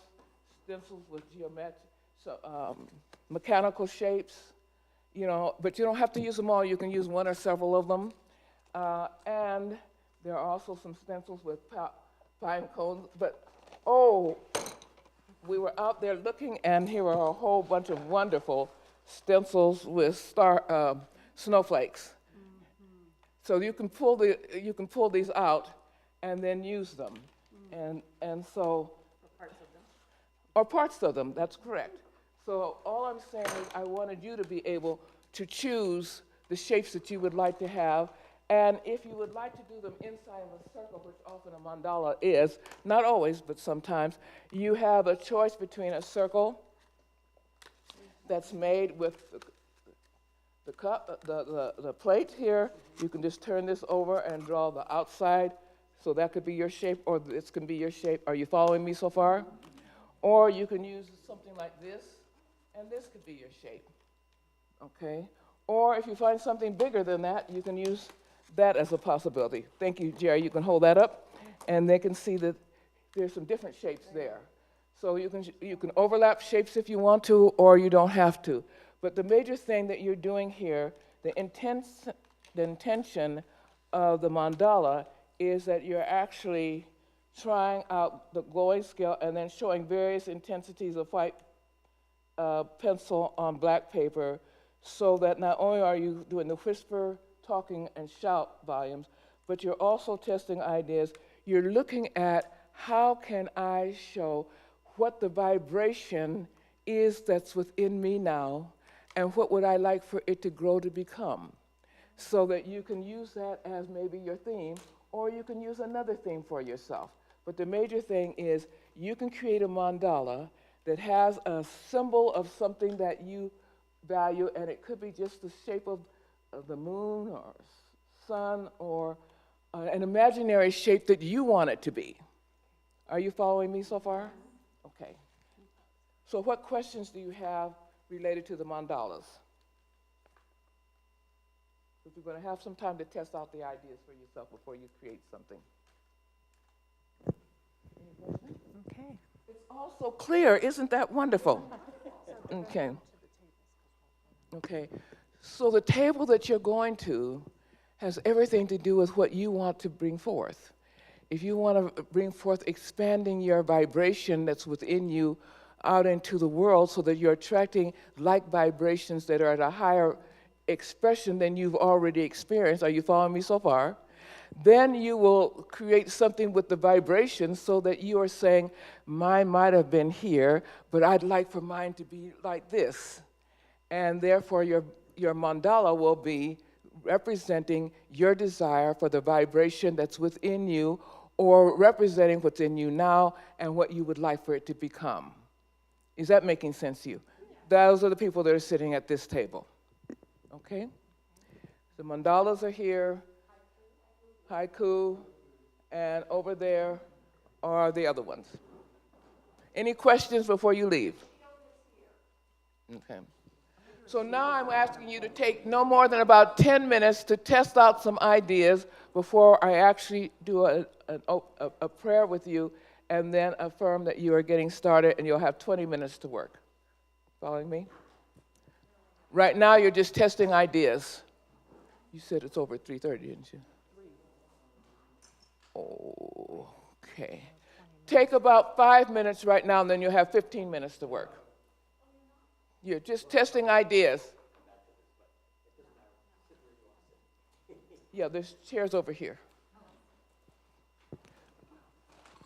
stencils with geometric, so mechanical shapes, you know, but you don't have to use them all. You can use one or several of them. And there are also some stencils with pine cones, but we were out there looking, and here are a whole bunch of wonderful stencils with snowflakes. Mm-hmm. So you can pull these out and then use them, and so or parts of them. That's correct. So all I'm saying is I wanted you to be able to choose the shapes that you would like to have. And if you would like to do them inside of a circle, which often a mandala is, not always, but sometimes, you have a choice between a circle that's made with the cup, the plate here. You can just turn this over and draw the outside. So that could be your shape, or this can be your shape. Are you following me so far? Or you can use something like this, and this could be your shape, okay? Or if you find something bigger than that, you can use that as a possibility. Thank you, Geri. You can hold that up, and they can see that there's some different shapes there. So you can overlap shapes if you want to, or you don't have to. But the major thing that you're doing here, the intention of the mandala is that you're actually trying out the glowing scale and then showing various intensities of white pencil on black paper so that not only are you doing the whisper, talking, and shout volumes, but you're also testing ideas. You're looking at how can I show what the vibration is that's within me now, and what would I like for it to grow to become, so that you can use that as maybe your theme, or you can use another theme for yourself. But the major thing is you can create a mandala that has a symbol of something that you value, and it could be just the shape of the moon or sun, or an imaginary shape that you want it to be. Are you following me so far? Okay. So what questions do you have related to the mandalas? Because we're going to have some time to test out the ideas for yourself before you create something. Any questions? Okay. It's all so clear. Isn't that wonderful? Okay. Okay. So the table that you're going to has everything to do with what you want to bring forth. If you want to bring forth expanding your vibration that's within you out into the world so that you're attracting like vibrations that are at a higher expression than you've already experienced, are you following me so far? Then you will create something with the vibration so that you are saying, mine might have been here, but I'd like for mine to be like this. And therefore your mandala will be representing your desire for the vibration that's within you, or representing what's in you now and what you would like for it to become. Is that making sense to you? Those are the people that are sitting at this table. Okay? The mandalas are here, haiku, and over there are the other ones. Any questions before you leave? Okay. So now I'm asking you to take no more than about 10 minutes to test out some ideas before I actually do a prayer with you, and then affirm that you are getting started, and you'll have 20 minutes to work. Following me? Right now you're just testing ideas. You said it's over 3:30, didn't you? Okay. Take about 5 minutes right now, and then you'll have 15 minutes to work. You're just testing ideas. Yeah, there's chairs over here.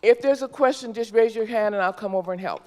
If there's a question, just raise your hand and I'll come over and help.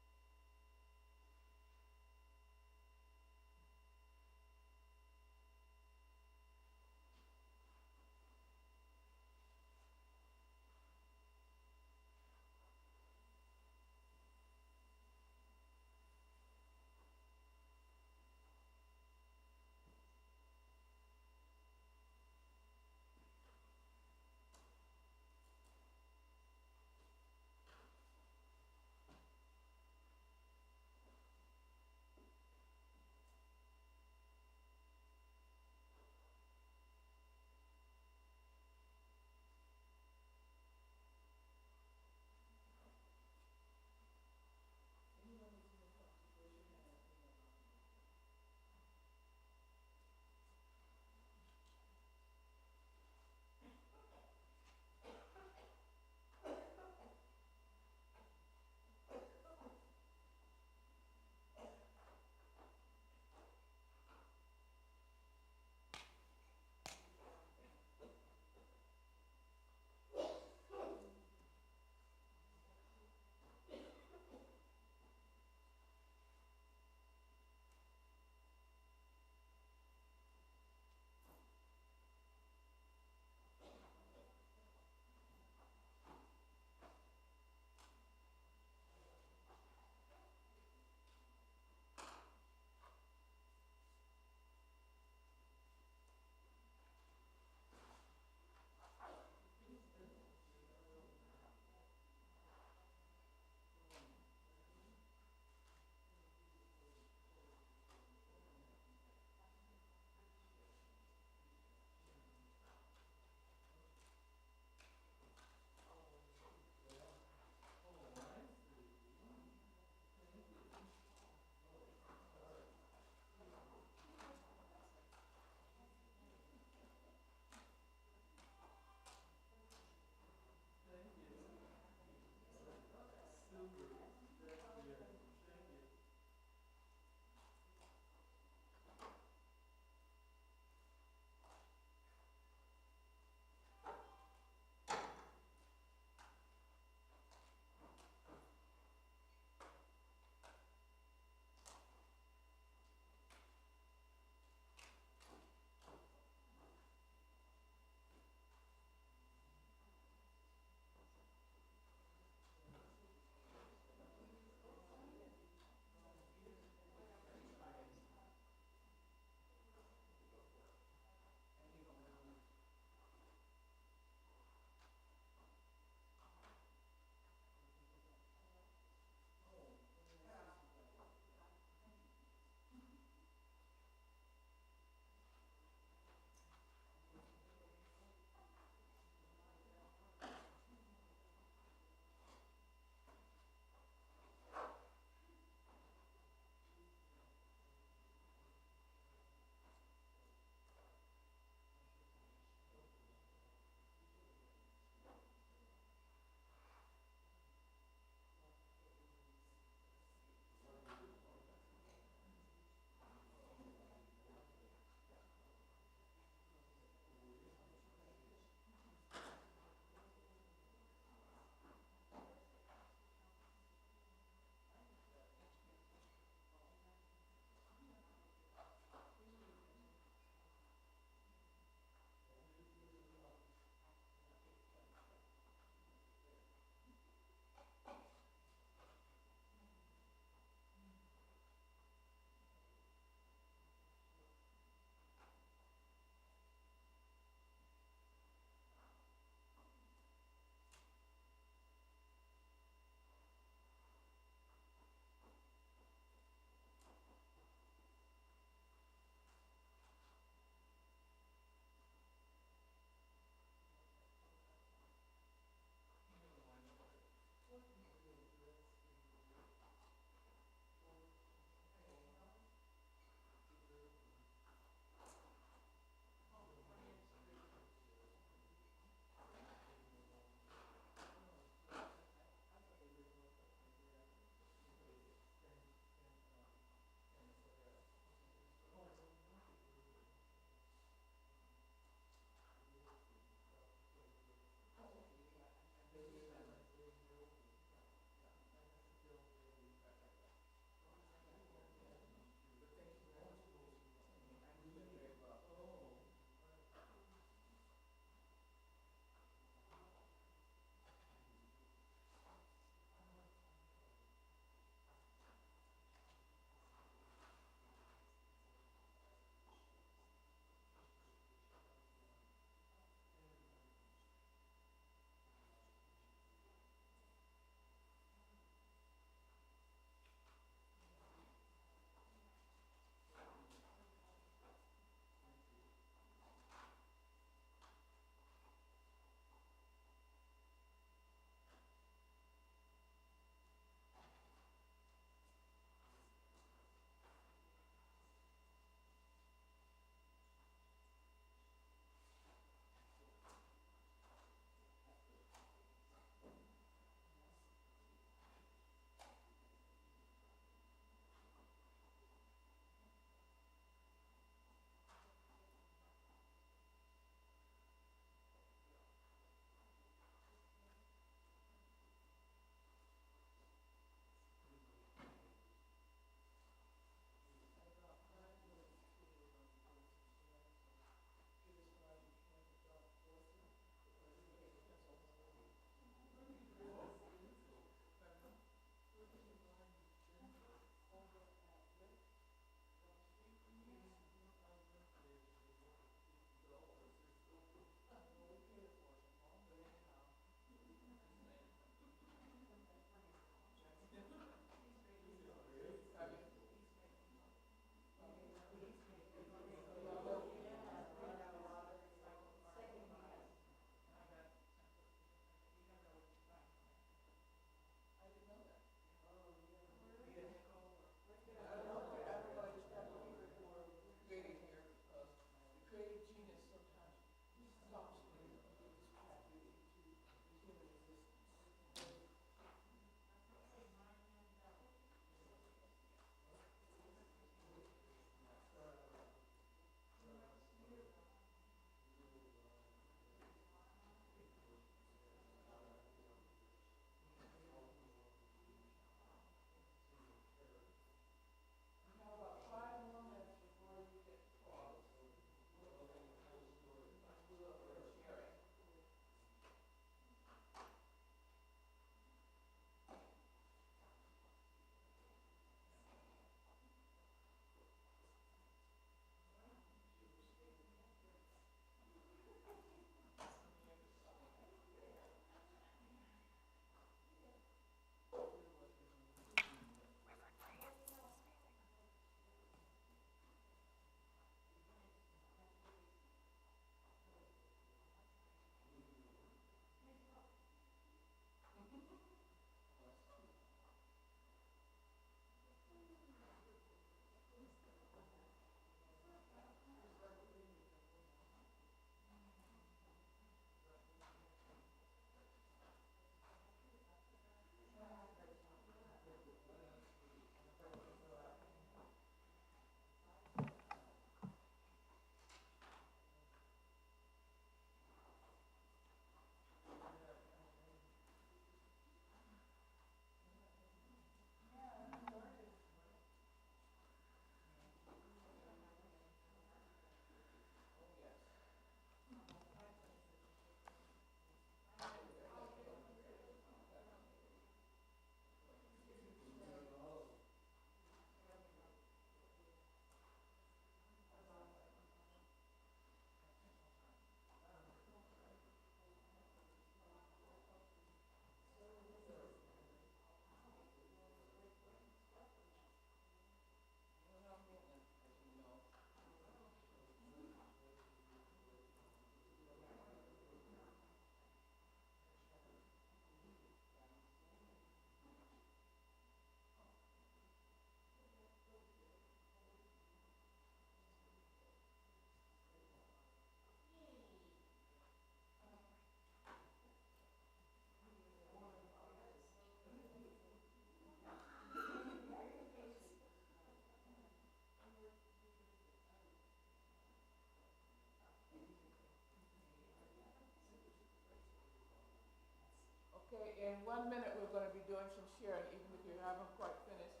some sharing, even if you haven't quite finished.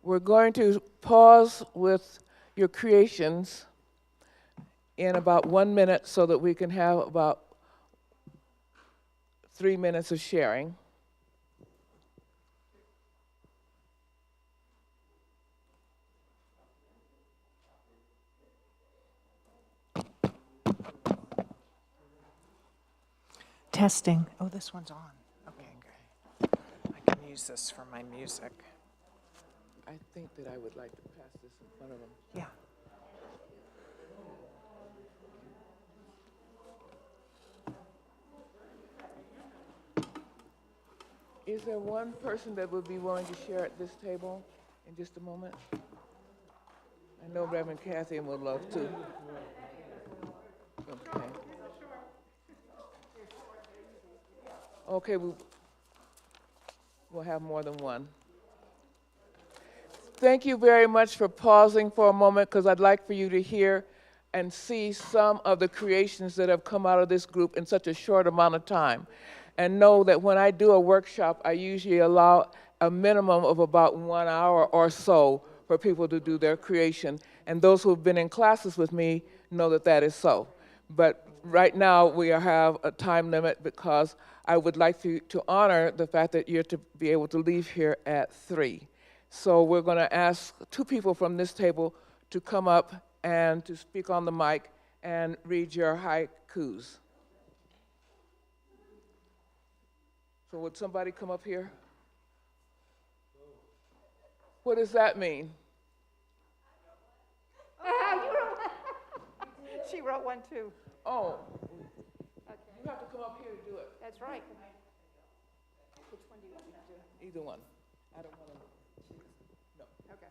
We're going to pause with your creations in about 1 minute so that we can have about 3 minutes of sharing. Testing. Oh, this one's on. Okay, great. I can use this for my music. I think that I would like to pass this in front of them. Yeah. Is there one person that would be willing to share at this table in just a moment? I know Reverend Kathy would love to. Okay. Okay, we'll have more than one. Thank you very much for pausing for a moment, because I'd like for you to hear and see some of the creations that have come out of this group in such a short amount of time. And know that when I do a workshop, I usually allow a minimum of about 1 hour or so for people to do their creation. And those who have been in classes with me know that that is so. But right now, we have a time limit because I would like to honor the fact that you're to be able to leave here at 3. So we're going to ask 2 people from this table to come up and to speak on the mic and read your haikus. So would somebody come up here? What does that mean? She wrote one too. Oh, Okay. you have to come up here to do it. That's right. Which one do you want me to do? Either one. I don't want to. No, Okay.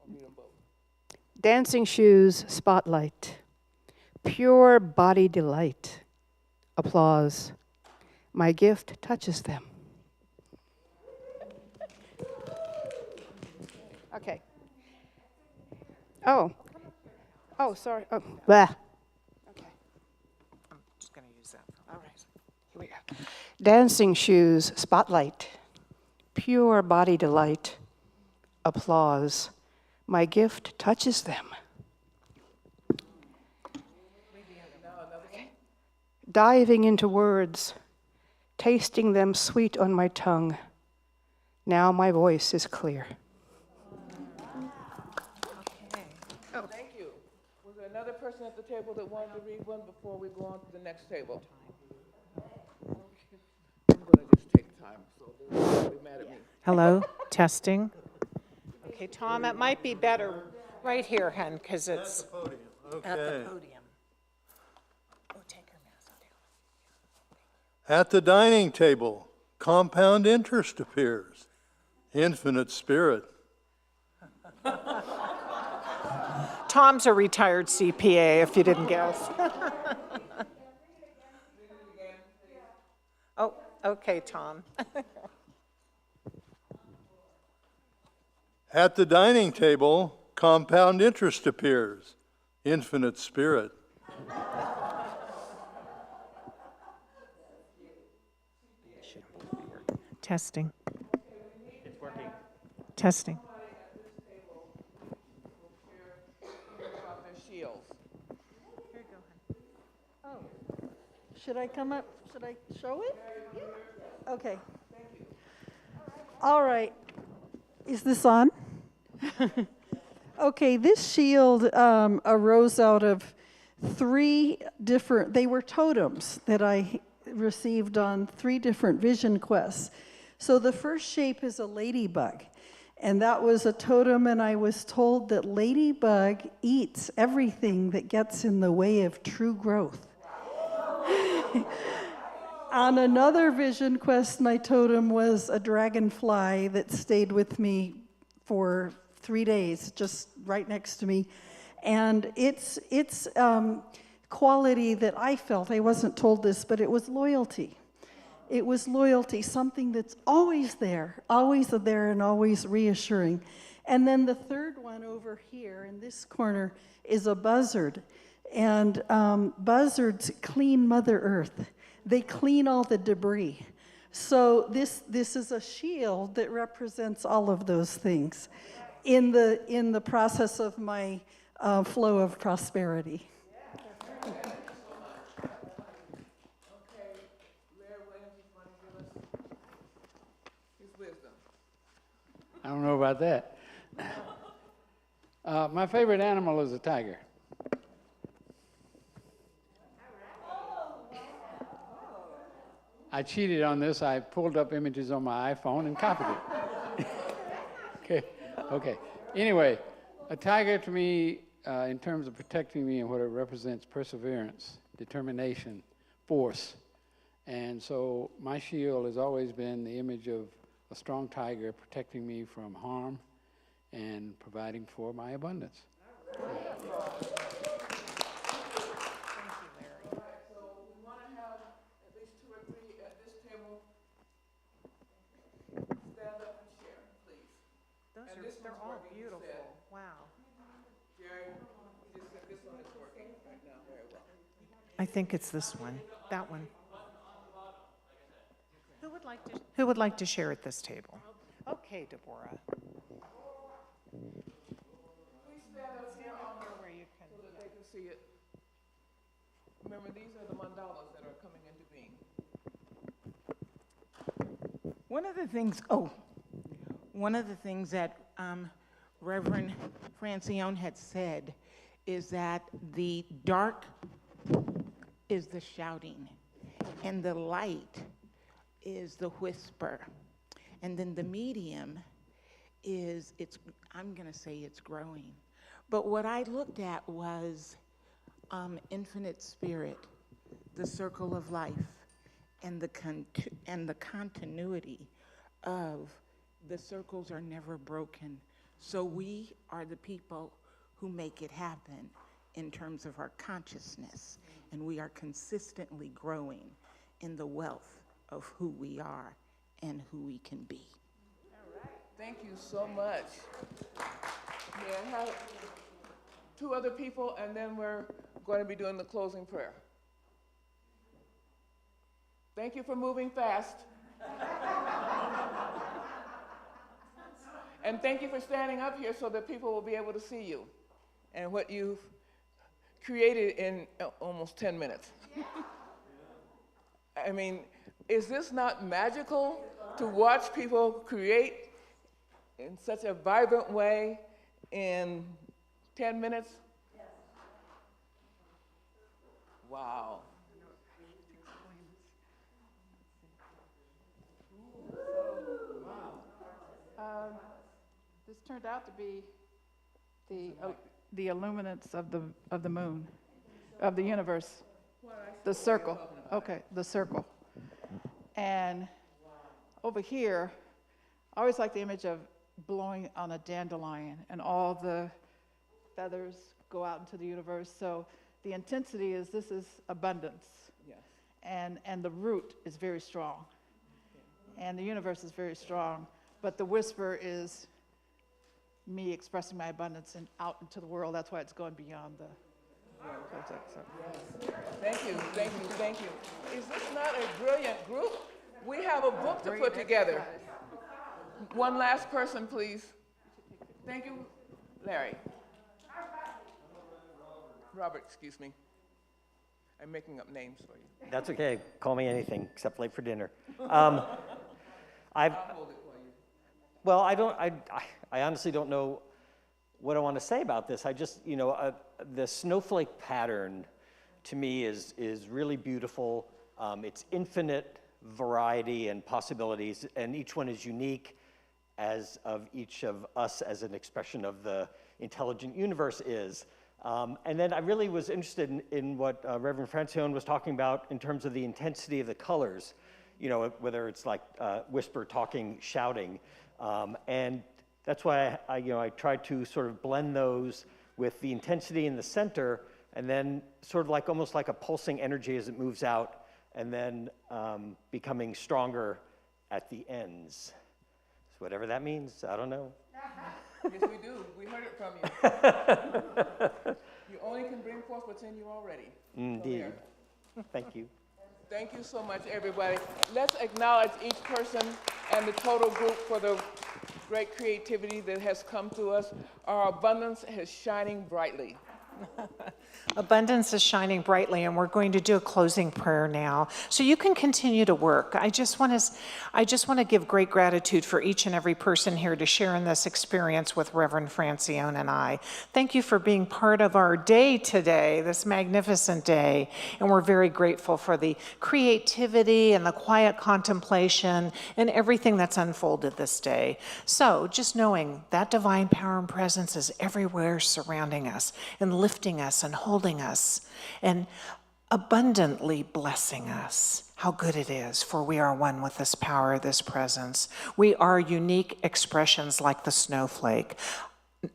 I'll read them both. Dancing shoes, spotlight. Pure body delight. Applause. My gift touches them. Okay. Oh, sorry. Oh, blah. Okay. I'm just going to use that. All right. Here we go. Dancing shoes, spotlight. Pure body delight. Applause. My gift touches them. Okay. Diving into words, tasting them sweet on my tongue. Now my voice is clear. Thank you. Was there another person at the table that wanted to read one before we go on to the next table? I'm going to just take time, so they won't be mad at me. Hello, testing. Okay, Tom, it might be better right here, hen, because it's At the podium, at the okay. podium. Oh, take her mask off. At the dining table, compound interest appears. Infinite spirit. Tom's a retired CPA, if you didn't guess. Oh, okay, Tom. At the dining table, compound interest appears. Infinite spirit. Testing. It's working. Testing. About their shields. Should I come up? Should I show it? Okay. All right. Is this on? Okay, this shield arose out of 3 different, they were totems that I received on 3 different vision quests. So the first shape is a ladybug. And that was a totem, and I was told that ladybug eats everything that gets in the way of true growth. On another vision quest, my totem was a dragonfly that stayed with me for 3 days, just right next to me. And its quality that I felt, I wasn't told this, but it was loyalty. It was loyalty, something that's always there and always reassuring. And then the third one over here in this corner is a buzzard. And buzzards clean Mother Earth. They clean all the debris. So this is a shield that represents all of those things in the process of my flow of prosperity. Okay, Larry Williams is going to give us his wisdom. I don't know about that. My favorite animal is a tiger. I cheated on this. I pulled up images on my iPhone and copied it. Okay. Anyway, a tiger to me, in terms of protecting me and what it represents, perseverance, determination, force. And so my shield has always been the image of a strong tiger protecting me from harm and providing for my abundance. They're all beautiful. Wow. Geri, he just said this one is working right now very well. I think it's this one, that one. Who would like to share at this table? Okay, Deborah. Please stand up here on the, Where you can, so that they can see it. Remember, these are the mandalas that are coming into being. One of the things that Reverend FranCione had said is that the dark is the shouting, and the light is the whisper, and then the medium is, I'm going to say it's growing. But what I looked at was infinite spirit, the circle of life, and the continuity of the circles are never broken. So we are the people who make it happen in terms of our consciousness, and we are consistently growing in the wealth of who we are and who we can be. All right. Thank you so much. Yeah, I have 2 other people, and then we're going to be doing the closing prayer. Thank you for moving fast. And thank you for standing up here so that people will be able to see you and what you've created in almost 10 minutes. I mean, is this not magical to watch people create in such a vibrant way in 10 minutes? Yes. Wow. This turned out to be the illuminance of the moon, of the universe. The circle. Okay, the circle. And over here, I always like the image of blowing on a dandelion and all the feathers go out into the universe. So the intensity is, this is abundance. Yes. And the root is very strong. And the universe is very strong. But the whisper is me expressing my abundance and out into the world. That's why it's going beyond the context. Thank you, thank you, thank you. Is this not a brilliant group? We have a book to put together. One last person, please. Thank you, Larry. Robert, excuse me. I'm making up names for you. That's okay. Call me anything except late for dinner. I'll hold it for you. Well, I honestly don't know what I want to say about this. I just, the snowflake pattern to me is really beautiful. It's infinite variety and possibilities, and each one is unique as of each of us as an expression of the intelligent universe is. And then I really was interested in what Reverend FranCione was talking about in terms of the intensity of the colors, you know, whether it's like whisper, talking, shouting. And that's why I tried to sort of blend those with the intensity in the center, and then sort of like almost like a pulsing energy as it moves out, and then becoming stronger at the ends. So whatever that means, I don't know. Yes, we do. We heard it from you. You only can bring forth what's in you already. Indeed. Thank you. Thank you so much, everybody. Let's acknowledge each person and the total group for the great creativity that has come to us. Our abundance is shining brightly. Abundance is shining brightly, and we're going to do a closing prayer now. So you can continue to work. I just want to give great gratitude for each and every person here to share in this experience with Reverend FranCione and I. Thank you for being part of our day today, this magnificent day. And we're very grateful for the creativity and the quiet contemplation and everything that's unfolded this day. So just knowing that divine power and presence is everywhere surrounding us and lifting us and holding us and abundantly blessing us. How good it is, for we are one with this power, this presence. We are unique expressions like the snowflake.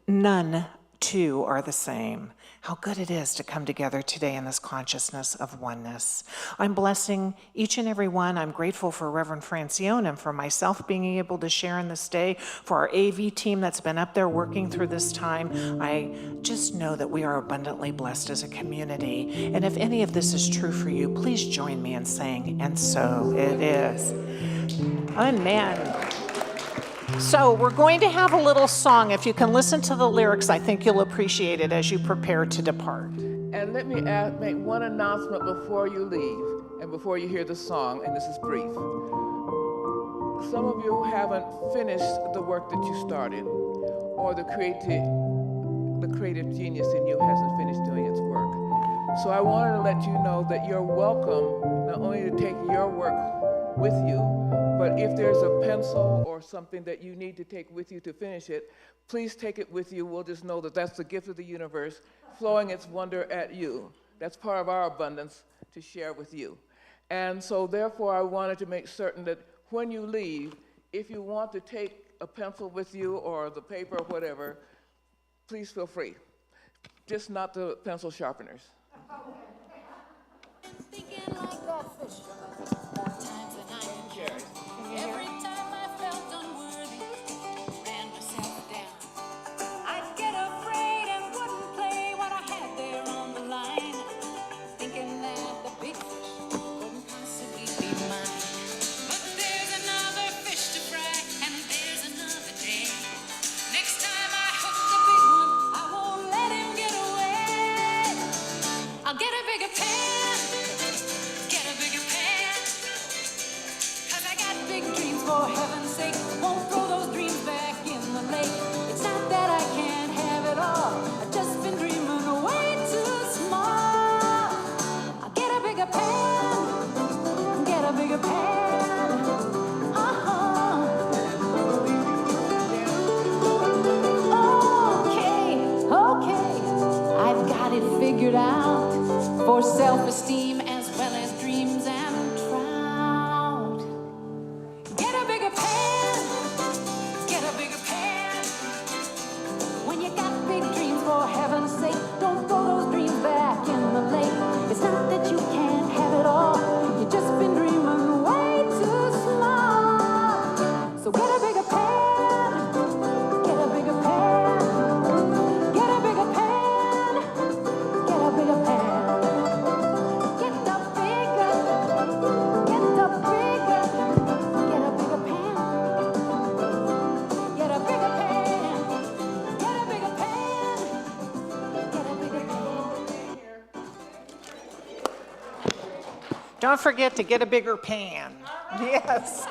None two are the same. How good it is to come together today in this consciousness of oneness. I'm blessing each and every one. I'm grateful for Reverend FranCione and for myself being able to share in this day, for our AV team that's been up there working through this time. I just know that we are abundantly blessed as a community. And if any of this is true for you, please join me in saying, and so it is. Amen. So we're going to have a little song. If you can listen to the lyrics, I think you'll appreciate it as you prepare to depart. And let me make one announcement before you leave and before you hear the song, and this is brief. Some of you haven't finished the work that you started, or the creative genius in you hasn't finished doing its work. So I wanted to let you know that you're welcome not only to take your work with you, but if there's a pencil or something that you need to take with you to finish it, please take it with you. We'll just know that that's the gift of the universe flowing its wonder at you. That's part of our abundance to share with you. And so therefore I wanted to make certain that when you leave, if you want to take a pencil with you or the paper or whatever, please feel free. Just not the pencil sharpeners. Thinking like that fish. More times than I can carry. Every time I felt unworthy, ran myself down. I'd get afraid and wouldn't play what I had there on the line, thinking that the big fish couldn't possibly be mine. But there's another fish to fry, and there's another day. Next time I hook the big one, I won't let him get away. I'll get a bigger pan, get a bigger pan, 'cause I got big dreams, for heaven's sake. Won't throw those dreams back in the lake. It's not that I can't have it all, I've just been dreaming way too small. I'll get a bigger pan, get a bigger pan. Okay, I've got it figured out, for self-esteem as well as dreams and trout. Get a bigger pan, get a bigger pan. When you got big dreams, for heaven's sake, don't throw those dreams back in the lake. It's not that you can't have it all, you've just been dreaming way too small. So get a bigger pan, get a bigger pan, get a bigger pan, get a bigger pan. Get the bigger, get the bigger, get a bigger pan. Get a bigger pan, get a bigger pan, get a bigger pan. Don't forget to get a bigger pan. Yes.